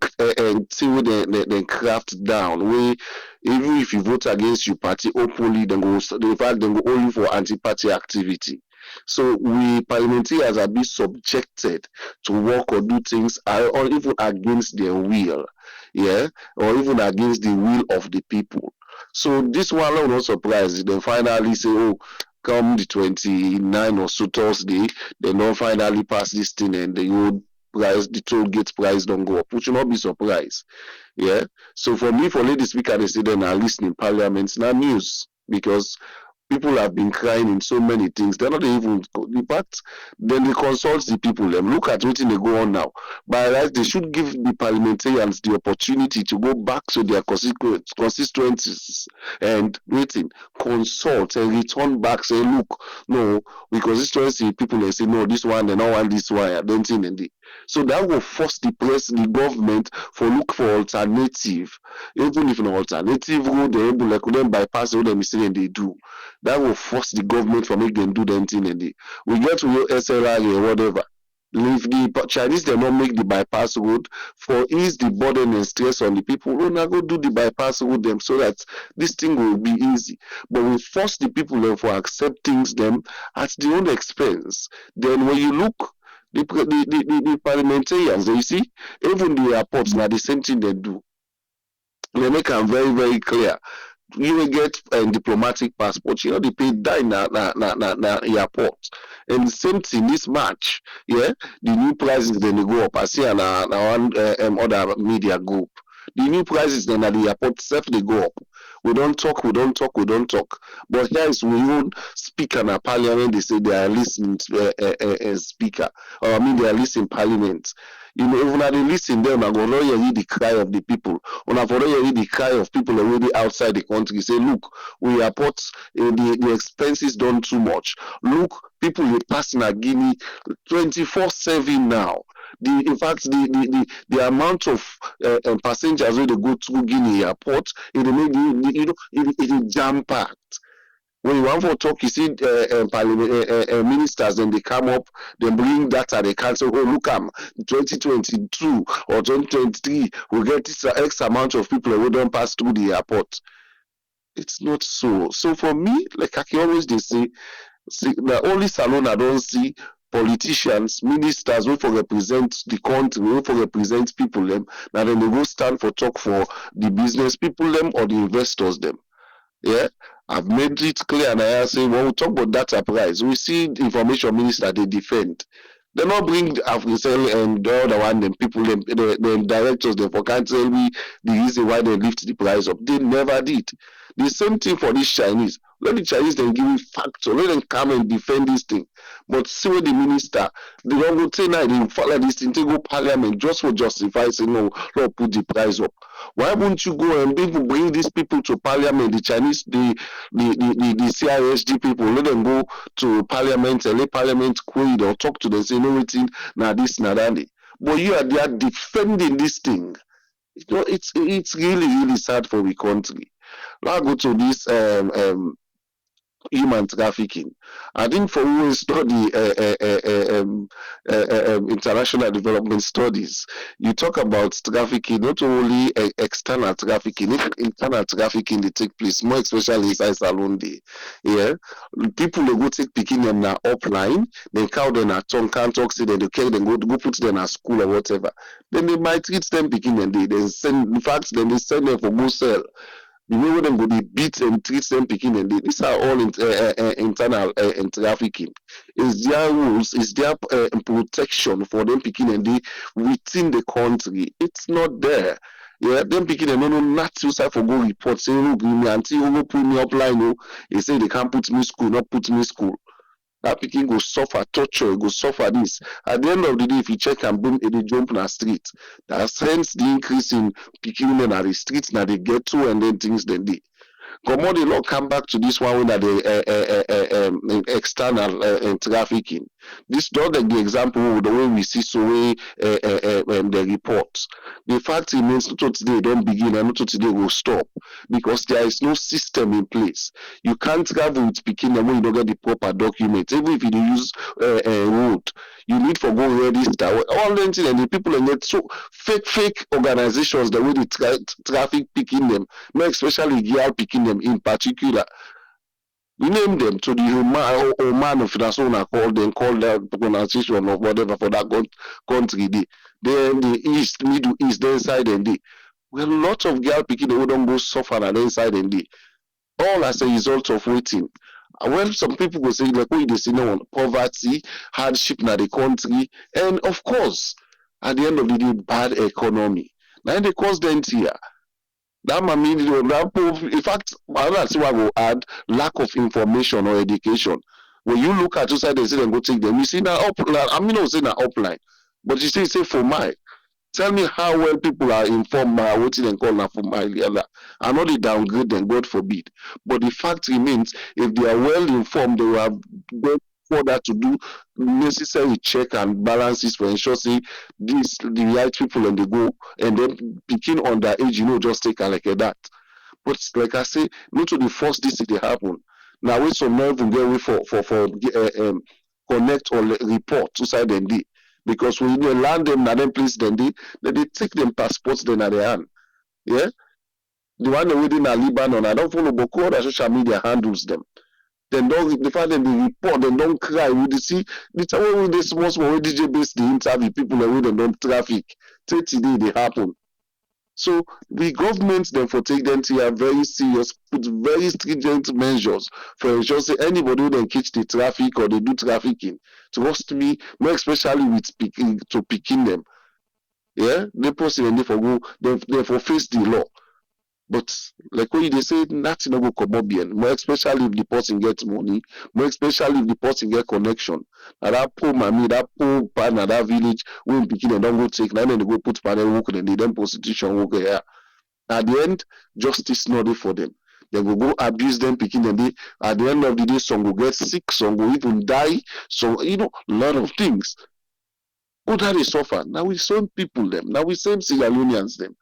thing where they craft down. Where even if you vote against your party openly, then go in fact then go only for anti-party activity. So we parliamentarians are being subjected to work or do things or even against their will, yeah, or even against the will of the people. So this one will not surprise. They finally say, oh, come the 29 or so Thursday, they don't finally pass this thing and the old price, the toll gate price don't go up, which will not be surprised. Yeah. So for me, for lady speaker, they say they're not listening parliament, not news, because people have been crying in so many things. They're not even, but then they consult the people. Them look at what they go on now. By right, they should give the parliamentarians the opportunity to go back to their constituencies and waiting, consult and return back. Say, look, no, we constituency people. They say no, this one, they don't want this one. I don't think they. So that will force the government for look for alternative, even if an alternative road they able like them bypass all the mistake they do. That will force the government for make them do the thing and we get to your SLR or whatever. If the Chinese they not make the bypass road for ease the burden and stress on the people, we'll not go do the bypass road them so that this thing will be easy. But we force the people then for accepting them at their own expense. Then when you look the parliamentarians, you see, even the airports now the same thing they do. They make them very, very clear. You will get a diplomatic passport, you know, they pay die na airport. And the same thing this March, yeah, the new prices then they go up. I see on one other media group. The new prices then at the airport self they go up. We don't talk. But here is we won't speak in a parliament, they say they are listening to a speaker. Or I mean they are listening parliament. You know, even when they listen them, I'm going to hear the cry of the people. When I'm going to hear the cry of people already outside the country, say, look, we report the expenses done too much. Look, people are passing a Guinea 24/7 now. In fact, the amount of passengers when they go through Guinea airport, it is jam packed. When you want for talk, you see ministers, then they come up, they bring data, they cancel. Oh, look, 2022 or 2023, we get this X amount of people who don't pass through the airport. It's not so. So for me, like I can always they say the only salon I don't see politicians, ministers who for represent the country, who for represent people them. Now then they go stand for talk for the business people them or the investors them. Yeah, I've made it clear, and I say when we talk about data price, we see the information minister they defend. They not bring Africell and the other one, them people, them directors, them for can't tell me the reason why they lift the price up. They never did. The same thing for these Chinese. Let the Chinese then give me facts, let them come and defend this thing. But see what the minister, they don't go say now, they follow this thing, they go parliament just for justify saying no, Lord, put the price up. Why won't you go and even bring these people to parliament, the Chinese, the CISG people, let them go to parliament and let parliament quit or talk to them, say no waiting, now this, now that. But you are there defending this thing. You know, it's really, really sad for the country. Now go to this human trafficking. I think for who study international development studies, you talk about trafficking, not only external trafficking, even internal trafficking they take place, more especially inside Salon Day. Yeah, people they go take picking them now upline, then count them at tongue, can't talk, say then they carry them, go put them at school or whatever. Then they might treat them picking them, they send, in fact, then they send them for go sell. The way them go be beat and treat them picking and these are all internal trafficking. Is their rules, is their protection for them picking and within the country. It's not there. Yeah, them picking and no not use for go report saying who bring me until who put me up line. No, they say they can't put me school, not put me school. That picking go suffer torture, go suffer this. At the end of the day, if you check and boom, they jump in the street. That's hence the increase in picking in the streets now they get to and then things then they. Commodity law come back to this one that the external trafficking. This not like the example the way we see so way the reports. The fact remains not today don't begin and not today will stop because there is no system in place. You can't travel with picking them when you don't get the proper documents. Even if you use road, you need for go register. All them things and the people and get so fake organizations the way they traffic picking them, more especially girl picking them in particular. We name them to the human or man of that's what I call them, call that pronunciation of whatever for that country. Then the east, middle east, the inside and the well, lots of girl picking they don't go suffer and inside and the all as a result of waiting. Well, some people will say like we say no poverty, hardship in the country, and of course, at the end of the day, bad economy. Now they cause them here. That might mean in fact, that's why I will add lack of information or education. When you look at two sides, they say and go take them. You see now upline. I mean, not saying that upline, but you say for my. Tell me how well people are informed by what they call now for my. I know they downgrade them, God forbid. But the fact remains, if they are well informed, they will have gone further to do necessary check and balances for ensure say this the right people and they go and then picking underage, just take like that. But like I say, not to the first this they happen. Now we some not even get away for connect or report to side and they because when you land them now then place then they take them passports then at their hand. Yeah. The one within Lebanon, I don't follow Boko that social media handles them. Then don't the fact that they report, then don't cry. We see the time when they small DJ based the interview, people away then don't traffic. 30 days they happen. So the government then for take them to are very serious, put very stringent measures for ensure say anybody who then catch the traffic or they do trafficking. Trust me, more especially with picking them. Yeah, they person and they for go, they for face the law. But like when they say nothing no go come up bien, more especially if the person gets money, more especially if the person get connection. And that poor mommy, that poor partner, that village, when picking and don't go take, now then they go put panel work and they then prostitution work here. At the end, justice not there for them. They will go abuse them picking and they at the end of the day, some will get sick, some will even die. So a lot of things. What are they suffer? Now we same people them, now we same Sierra Leoneans them.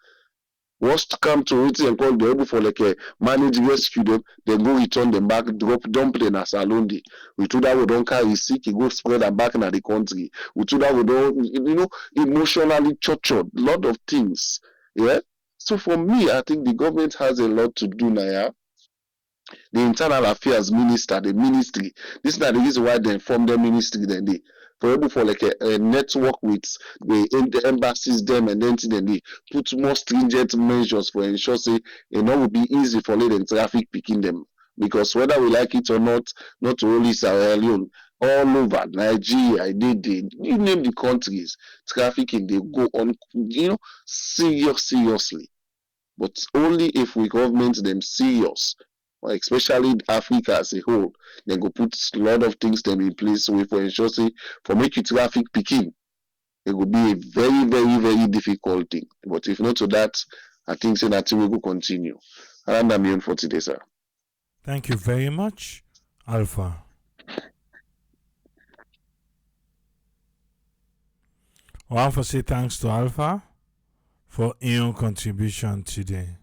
Worst come to it and call the able for like a manage rescue them, then go return them back, dump them as Salon Day. We do that we don't carry sick, he go spread them back in the country. We do that we don't, emotionally tortured, lot of things. Yeah. So for me, I think the government has a lot to do now. Yeah? The internal affairs minister, the ministry. This is not the reason why they form the ministry then they for like a network with the embassies them and then they put more stringent measures for ensure say will be easy for them traffic picking them. Because whether we like it or not only Sierra Leone, all over Nigeria, you name the countries, trafficking they go on, seriously. But only if we government them serious, especially Africa as a whole, they go put a lot of things them in place so for ensure say for make you traffic picking, it will be a very, very, very difficult thing. But if not to that, I think say that we will continue. And I'm here for today, sir. Thank you very much, Alpha. I want to say thanks to Alpha for your contribution today.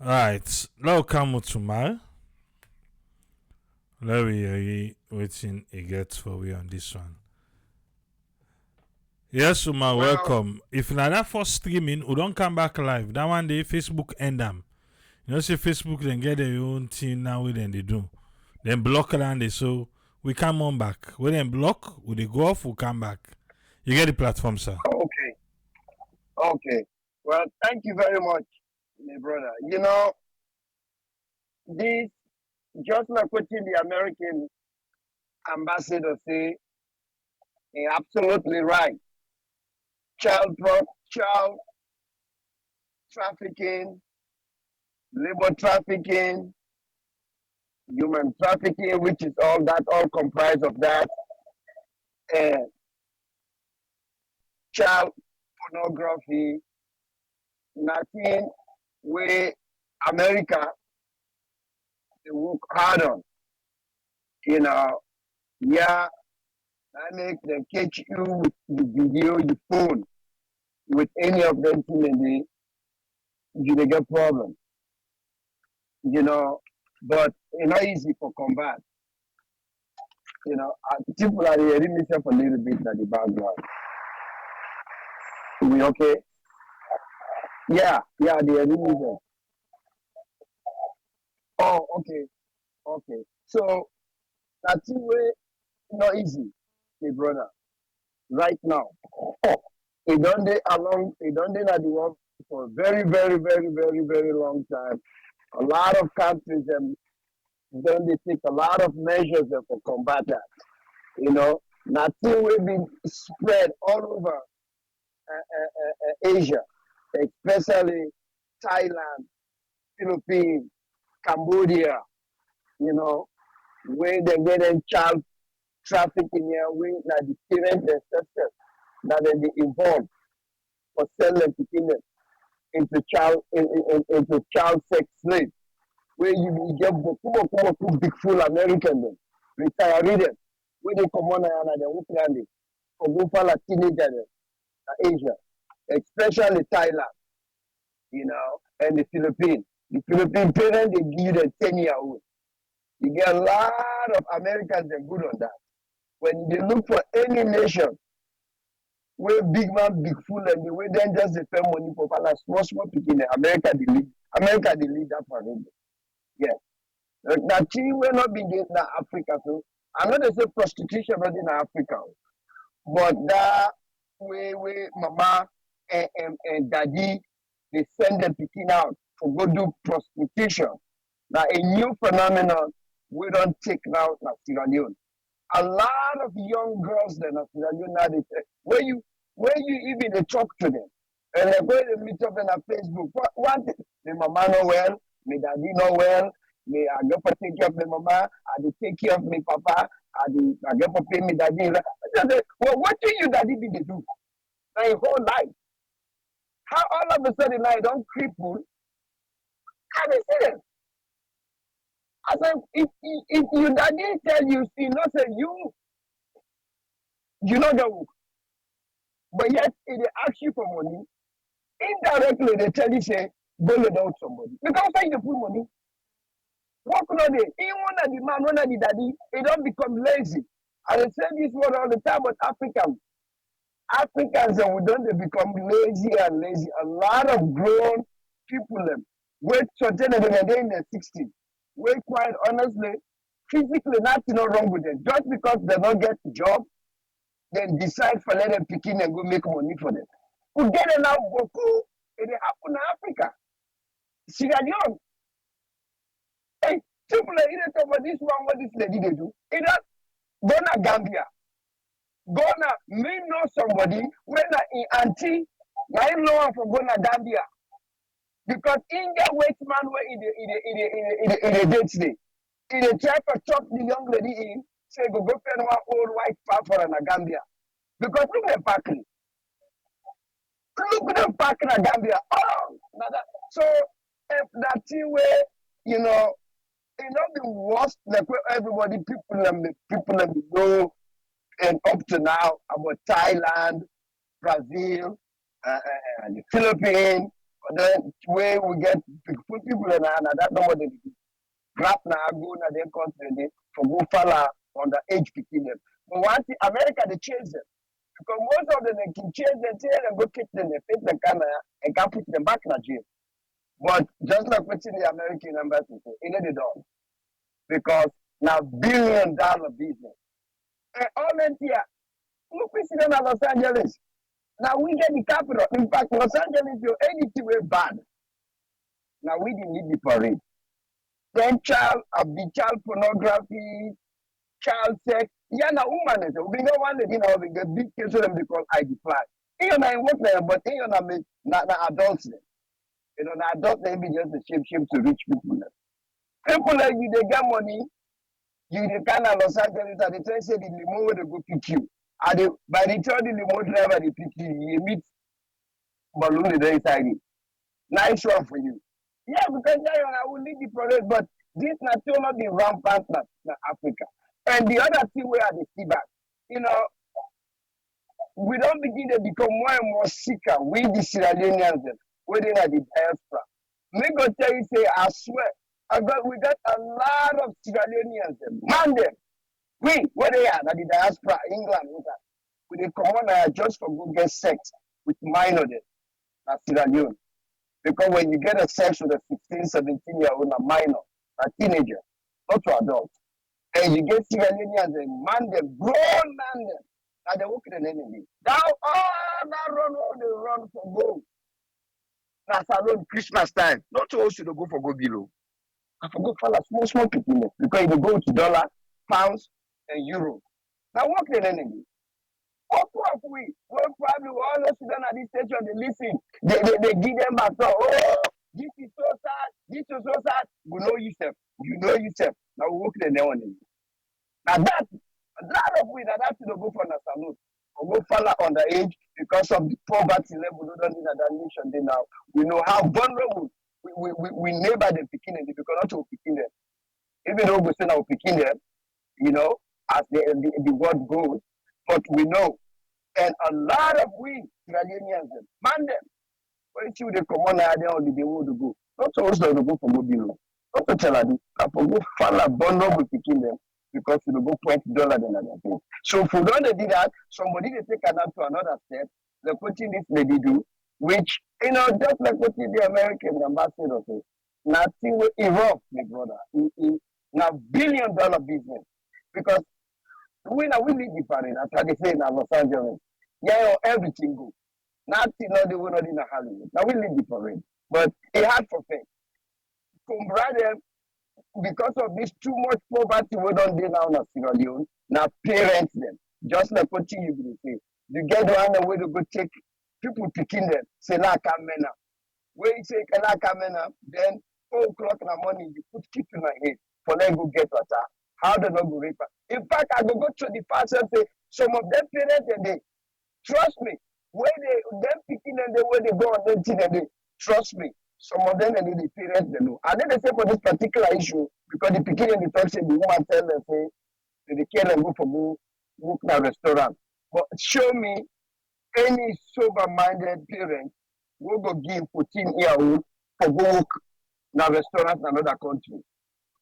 Right, now come to Mal. Let me hear waiting it gets for we on this one. Yes, Uma, welcome. If na that first streaming, we don't come back live. That one day Facebook end them. You know, say Facebook then get their own thing now with them they do. Then block around it, so we come on back. When they block, we they go off, we come back. You get the platform, sir. Okay. Well, thank you very much, my brother. You know, this just like what the American ambassador say, is absolutely right. Child trafficking, labor trafficking, human trafficking, which is all comprised of that, and child pornography, nothing where America they work hard on. You know, yeah, I make them catch you with the video, the phone, with any of them thing you get problem. You know, but it's not easy for combat. You know, people are hearing myself a little bit at the background. We okay? Yeah, they are hearing myself. Oh, okay. So that's way not easy, my brother. Right now, it don't they not the work for a very, very, very, very, very long time. A lot of countries then they take a lot of measures for combat that. You know, nothing will be spread all over Asia, especially Thailand, Philippines, Cambodia. You know, where they get in child trafficking here, where the parents and sisters that they involved for selling to them into child sex slave. Where you get big full American them, retiree them, where they come on and they work around it, for go for teenagers in Asia, especially Thailand, you know, and the Philippines. The Philippine parents they give you the 10-year-old. You get a lot of Americans that good on that. When they look for any nation where big man, big fool, and the way then just they pay money for small people in America, they lead that parade. Yes. That thing will not be in Africa. So I know they say prostitution not in Africa. But that way mama and daddy they send them picking out to go do prostitution. Now a new phenomenon we don't take now in Sierra Leone. A lot of young girls then in Sierra Leone now they say, where you even they talk to them and they go to meet up on Facebook. What the mama know well, my daddy know well, me I go for take care of my mama, I dey take care of my papa, I go for pay me daddy. Well, what do you daddy be they do? Now your whole life. How all of a sudden now you don't cripple? I dey see them. I said, if your daddy tell you, see, not say you know the work. But yet, if they ask you for money, indirectly they tell you, say, go load out somebody. Because say you put money. What could they? Even when the man, when the daddy, they don't become lazy. And I say this word all the time, but Africans, we don't become lazy and lazy. A lot of grown people, wait so then in the 60s, wait quite honestly, physically nothing wrong with them. Just because they don't get a job, they decide for let them pick in and go make money for them. We get it now, Boku, it happen in Africa. Sierra Leone. Hey, people are in about this one, what this lady they do. It go to Gambia. Gonna me know somebody when in auntie, I know for Gonna Gambia. Because India wait man where in the date day. In the try to chop the young lady in, say go find one old white papa in Gambia. Because look at Pakri. Look at the Pakri in Gambia. Oh, so if that thing where, the worst, like where everybody, people know, and up to now about Thailand, Brazil, the Philippines, then where we get people in that number they do. Grab now, go na their country for go follow on the age picking them. But once America they change them. Because most of them they can change them tail and go kick them, they face the camera and can put them back in jail. But just like what's in the American embassy, it they don't. Because now $1 billion business. And all that here, look, we see them in Los Angeles. Now we get the capital. In fact, Los Angeles, you're anything way bad. Now we didn't need the parade. Then child pornography, child sex. Yeah, now woman is. We don't want to, we get big case of them because I decline. You know, I work there, but you know, not adults. Now adults they be just the shame to rich people. People like you, they get money. You the kind of Los Angeles that they try to say the limo where they go pick you. And by the time the limo driver they pick you meet balloon there inside it. Nice one for you. Yeah, because I will lead the project, but this not still not the rampant in Africa. And the other thing where they see back, we don't begin to become more and more sicker. We the Sierra Leoneans, within the diaspora. Me go tell you, say, I swear, we got a lot of Sierra Leoneans, man them. We, where they are, the diaspora, England, we they come on just for go get sex with minor them, at Sierra Leone. Because when you get a sex with a 16, 17-year-old, a minor, a teenager, not to adult, and you get Sierra Leoneans and man them, grown man them, and they work in an enemy. Now, that run for gold. That's alone Christmas time. Not to also go for go below. I forgot for small people because you go to dollar, pounds, and euro. Now work in an enemy. We probably all of Sudan at this station they listen. They give them back. Oh, this is so sad. This is so sad. You know yourself. Now we work in the enemy. Now that a lot of we that have to go for the salute or go follow on the age because of the poverty level we don't need that nation they now. We know how vulnerable we neighbor them picking them because not to picking them. Even though we say now picking them, as the word goes, but we know. And a lot of we Iranians man them. When you they come on there only they want to go. Not to also to go for go below. Not to tell them for go follow vulnerable picking them. Because you go $20 than other thing. So if we don't do that, somebody they take another to another step, like what this lady do, which just like what the American ambassador says, nothing will evolve, my brother. Now $1 billion business. Because we lead the parade, as they say in Los Angeles. Yeah, everything go. Nothing, they will not in a Hollywood. Now we lead the parade. But it had for faith. Come because of this too much poverty we don't do now in Sierra Leone, now parents them. Just like what you will say. You get one way to go take people picking them, say la kamena. When you say la kamena, then 4 o'clock in the morning you put keep in my head for them go get water. How they not go rape? In fact, I go to the pastor and say some of them parents and they trust me. When them picking them the way they go on them and they trust me. Some of them and the parents they know. And then they say for this particular issue, because the picking and the talk say the woman tell them say they care and go for work in a restaurant. But show me any sober-minded parent who go give 14-year-old for work in a restaurant in another country.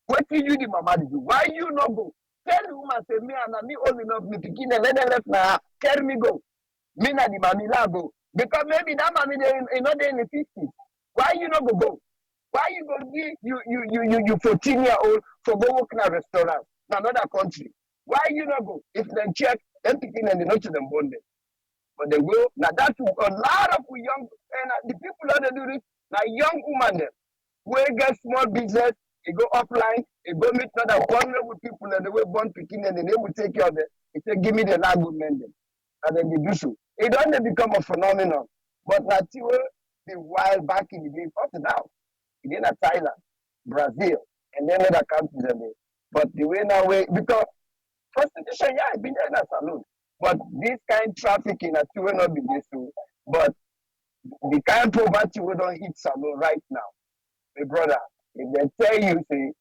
What do you the mama do? Why you not go? Tell the woman, say, me and me old enough, me picking and let them left now. Carry me go. Me na the mommy la go. Because maybe that mommy they not there in the 50s. Why you not go? Why you go give you 14-year-old for go work in a restaurant in another country? Why you not go? If they check, them picking and they not to them bonded. But they go, now that's a lot of young, and the people that they do this, now young women them, who get small business, they go offline, they go meet another vulnerable people and they will born picking and they will take care of them. They say, give me the land good men them. And then they do so. It doesn't become a phenomenon. But now, the while back in the day, up to now, in Thailand, Brazil, and then other countries. But the way now, because prostitution, yeah, I've been there in a saloon. But this kind of trafficking, will not be this way. But the kind of poverty we don't hit saloon right now. My brother, if they tell you, say,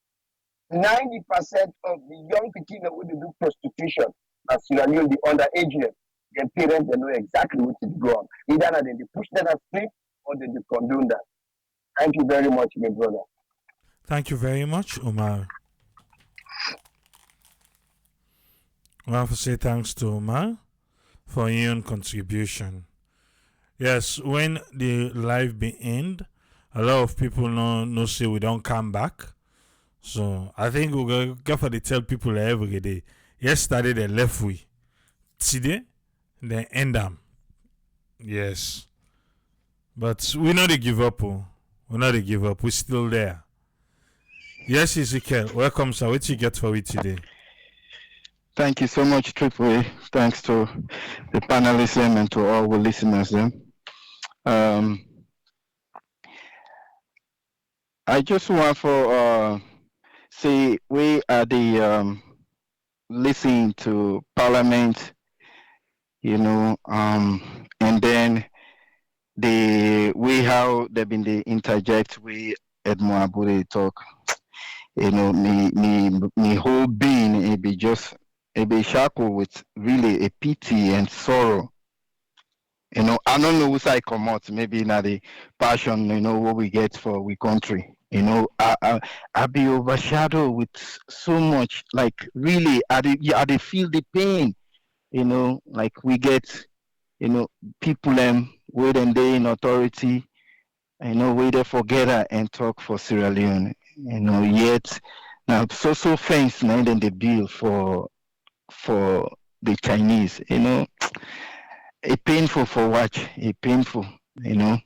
90% of the young people that would do prostitution, as you are the underage, their parents they know exactly what is going on. Either they push them asleep or they condone that. Thank you very much, my brother. Thank you very much, Omar. I want to say thanks to Omar for your contribution. Yes, when the live be end, a lot of people no say we don't come back. So I think we're going to tell people every day. Yesterday they left we. Today they end them. Yes. But we not to give up. We're not to give up. We're still there. Yes, Ezekiel. Welcome, sir. What you get for me today? Thank you so much, Triple A. Thanks to the panelists and to all the listeners. I just want to say we are the listening to Parliament, and then the way how they've been the interject we Edmond Abure talk, me whole being it be just it be shackled with really a pity and sorrow. I don't know which I come out, maybe not the passion, what we get for we country. I be overshadowed with so much, like really I feel the pain, like we get, people where then they in authority, where they forget and talk for Sierra Leone, yet now so thanks now then the bill for the Chinese, it painful for watch, it painful, and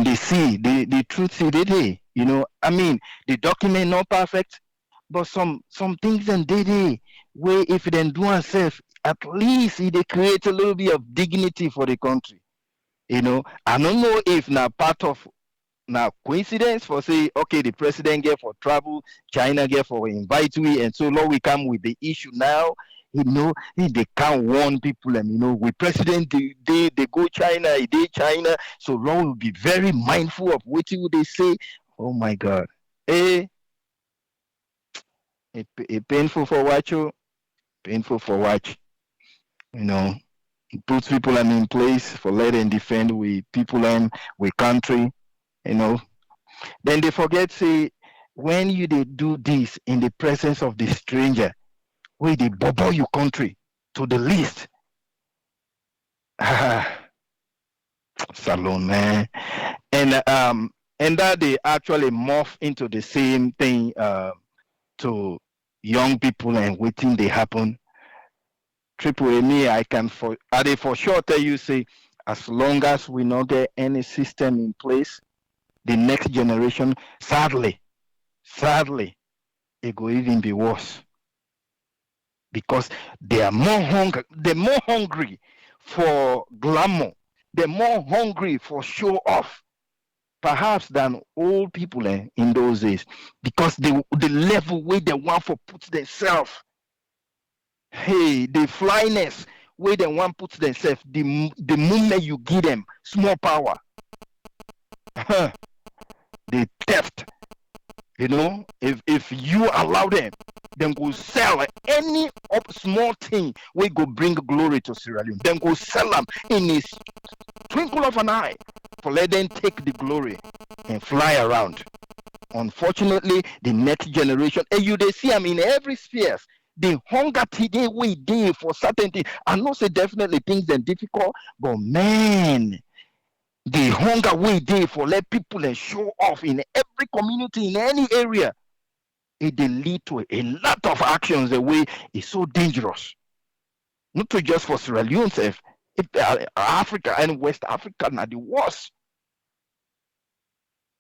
they see the truth see they, the document not perfect, but some things and they where if they do ourselves, at least they create a little bit of dignity for the country. I don't know if now part of now coincidence for say, okay, the president get for travel, China get for invite we, and so now we come with the issue now. They can't warn people, and with president they go China, China, so now we'll be very mindful of what they say. Oh my God, it painful for watch, painful for watch. It puts people in place for let and defend we people we country, Then they forget say when you they do this in the presence of the stranger, where they bubble your country to the least. Salon, man. And that they actually morph into the same thing to young people and waiting they happen. Triple A me, I for sure tell you say as long as we not get any system in place, the next generation sadly, it will even be worse. Because they are more hungry for glamour, they're more hungry for show off, perhaps than old people in those days, because the level where they want for put themselves, the flyness where they want put themselves, the moment you give them small power, the theft. If you allow them, then go sell any small thing we go bring glory to Sierra Leone. Then go sell them in a twinkle of an eye for let them take the glory and fly around. unfortunately, the next generation, and you they see them in every sphere. The hunger today we day for certain things. I know say definitely things are difficult, but man, the hunger we day for let people and show off in every community in any area. It they lead to a lot of actions. The way is so dangerous. Not to just for Sierra Leone, Africa and West Africa now the worst.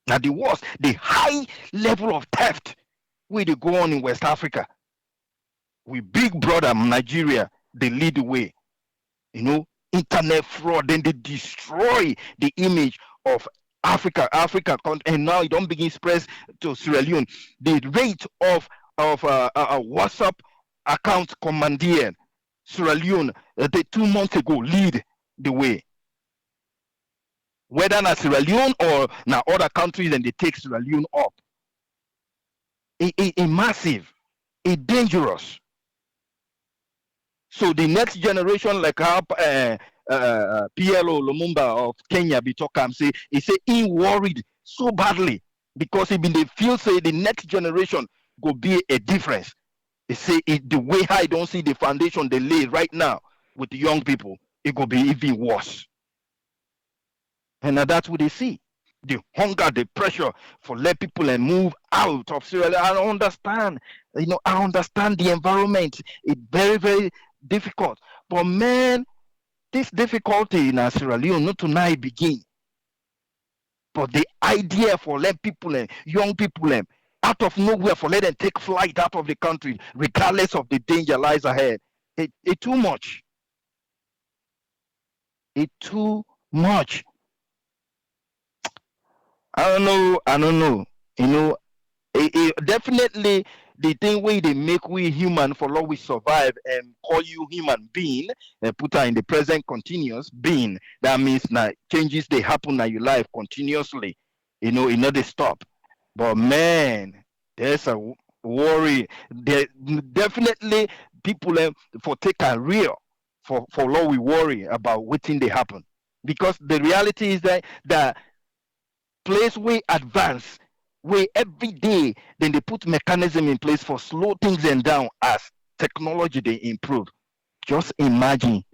Now the worst, the high level of theft where they go on in West Africa. With big brother Nigeria, they lead the way. You know, internet fraud, then they destroy the image of Africa, and now it don't begin spread to Sierra Leone. The rate of WhatsApp account commandeered Sierra Leone, the 2 months ago lead the way. Whether na Sierra Leone or na other countries, and they take Sierra Leone up. A massive, a dangerous. So the next generation, like how PLO Lumumba of Kenya be talking, say he worried so badly because even they feel say the next generation go be a difference. They say the way I don't see the foundation they lay right now with the young people, it go be even worse. And now that's what they see. The hunger, the pressure for let people and move out of Sierra Leone. I don't understand. I understand the environment. It's very, very difficult. But man, this difficulty in Sierra Leone not tonight begin. But the idea for let people and young people out of nowhere for let them take flight out of the country, regardless of the danger lies ahead. It's too much. It's too much. I don't know. Definitely the thing way they make we human for long we survive and call you human being and put her in the present continuous being. That means now changes they happen in your life continuously. It not they stop. But man, there's a worry. There definitely people for take a real for long we worry about what thing they happen. Because the reality is that place we advance, where every day then they put mechanism in place for slow things and down as technology they improve. Just imagine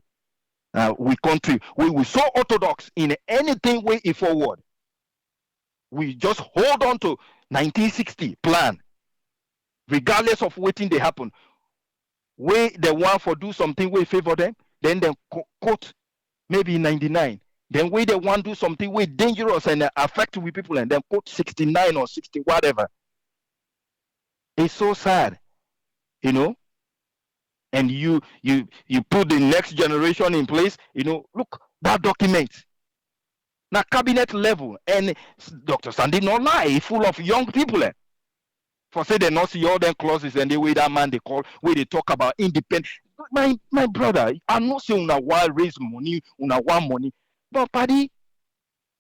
we country we so orthodox in anything way forward. We just hold on to 1960 plan, regardless of waiting they happen. We the one for do something we favor them, then quote maybe 99. Then we the one do something way dangerous and affect with people and then quote 69 or 60 whatever. It's so sad, And you put the next generation in place. Look that document. Now cabinet level and Dr. Sandy no lie, full of young people. For say they not see all them clauses and the way that man they call where they talk about independent. My brother, I not say una want raise money, una want money. But paddy,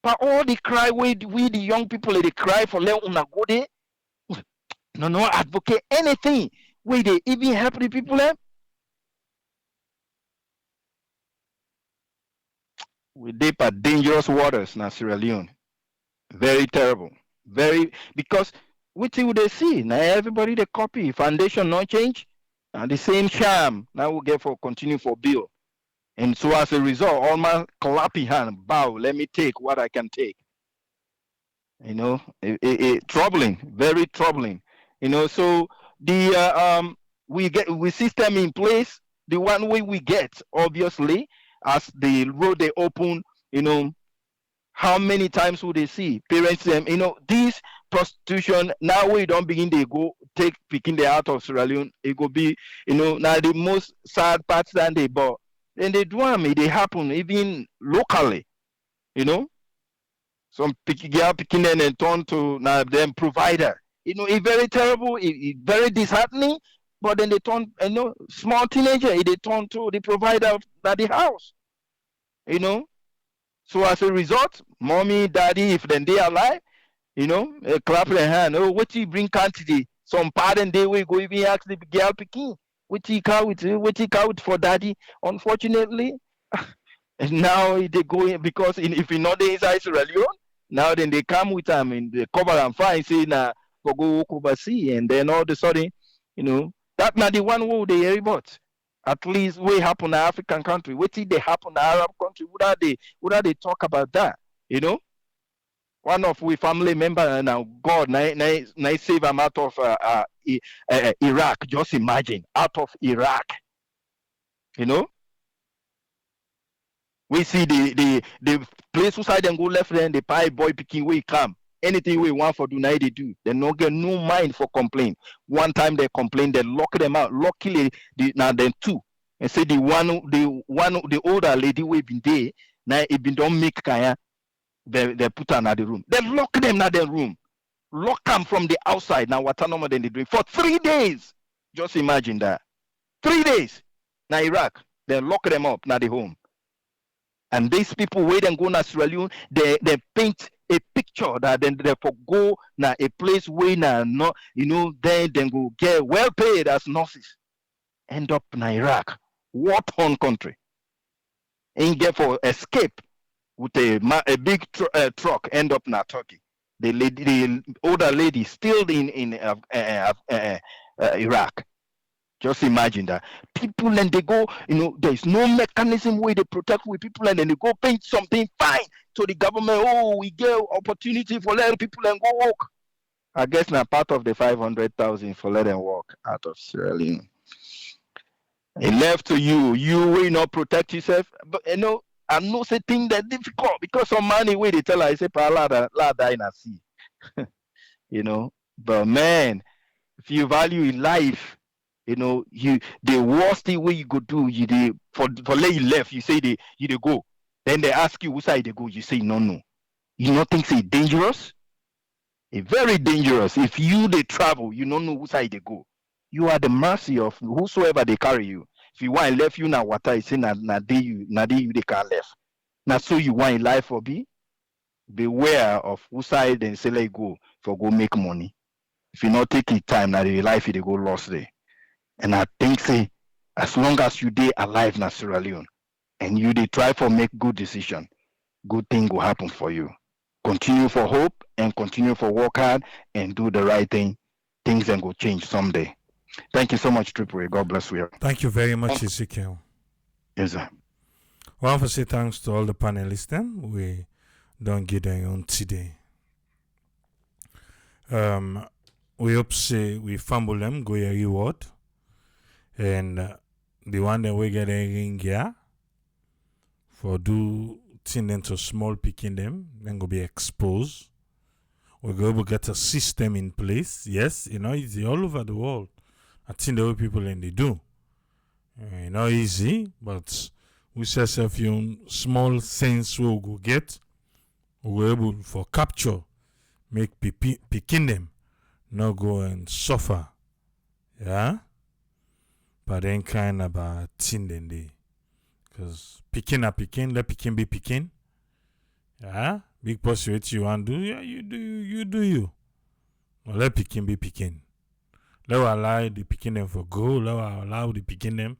but all the cry we the young people they cry for let una go there. No advocate anything. Where they even help the people We deep at dangerous waters now Sierra Leone. Very terrible. Very because what will they see? Now everybody they copy. Foundation no change. And the same sham now we get for continue for bill. And so as a result, all my clappy hand, bow, let me take what I can take. Troubling, very troubling. So the we system in place, the one way we get, obviously, as the road they open, how many times would they see parents this prostitution now we don't begin they go take picking the out of Sierra Leone, it go be, now the most sad part than they bought. And they do them, they happen even locally, Some girl picking them and turn to now them provider. It's very terrible, it's very disheartening, but then they turn, small teenager, they turn to the provider of the house, So as a result, mommy, daddy, if then they alive, clap their hand. Oh, what you bring country? Some parent they will go even ask the girl picking. What you count for daddy? Unfortunately, and now they go in because if you know the inside Sierra Leone, now then they come with them and they cover and find say now for go walk overseas, and then all of a sudden, that not the one who they hear about. At least we happen in African country. What did they happen in Arab country? Would they talk about that? One of we family member now, God, na save him out of Iraq. Just imagine, out of Iraq. We see the place side and go left then the pie boy picking way come. Anything we want for do now they do. They no get no mind for complain. One time they complain, they lock them out. Luckily, now then two. And say the older lady we been there, now it been don't make kaya. They put her in the room. They lock them in the room. Lock them from the outside. Now what normal than they doing for 3 days. Just imagine that. 3 days. Now Iraq, they lock them up now the home. And these people wait and go to Sierra Leone, they paint a picture that then they go now a place where now no, then go get well paid as nurses. End up in Iraq, war-torn country. And get for escape with a big truck, end up in Turkey. The older lady still in Iraq. Just imagine that. People and they go, there's no mechanism where they protect with people and then they go paint something fine to the government. Oh, we get opportunity for letting people and go walk. I guess now part of the 500,000 for let them walk out of Sierra Leone. It left to you. You will not protect yourself. But I know say thing that difficult because some money where they tell her, I say, la die in a sea. But man, if you value life, the worst thing way you go do, for lay you left, you say they go. Then they ask you which side they go, you say no. You not think it's dangerous? It's very dangerous. If they travel, you don't know which side they go. You are the mercy of whosoever they carry you. If you want left you now water, you say na you they can't left. Now so you want life for be? Beware of whose side then say let go for go make money. If you not take it time, now the life they go lost there. And I think say as long as you dey alive na Sierra Leone and you they try for make good decision, good thing will happen for you. Continue for hope and continue for work hard and do the right thing. Things then go change someday. Thank you so much, Tripoli. God bless you. Thank you very much, Ezekiel. Yes, sir. I want to say thanks to all the panelists then. We don't get their own today. We hope say we fumble them, go your reward. And the one that we get a ring here for do thing them to small picking them, then go be exposed. We're going to get a system in place. Yes, it's all over the world. I think the way people and they do. Not easy, but we say self your small things we'll go get. We're able for capture, make picking them, not go and suffer. Yeah? But then kind of a thing then they. Because picking, let picking be picking. Yeah? Big possibility you want to do, yeah, you do you. Well, let picking be picking. Let us allow the picking them for go. Let us allow the picking them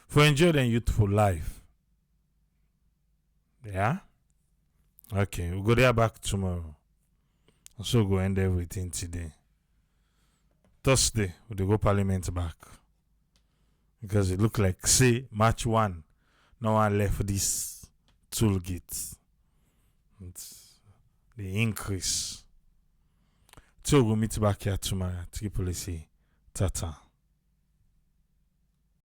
for enjoy their youthful life. Yeah? Okay, we'll go there back tomorrow. So go end everything today. Thursday, we'll go Parliament back. Because it look like, say, March 1, no one left this tool gate. It's the increase. So we'll meet back here tomorrow. Tripoli. Tata.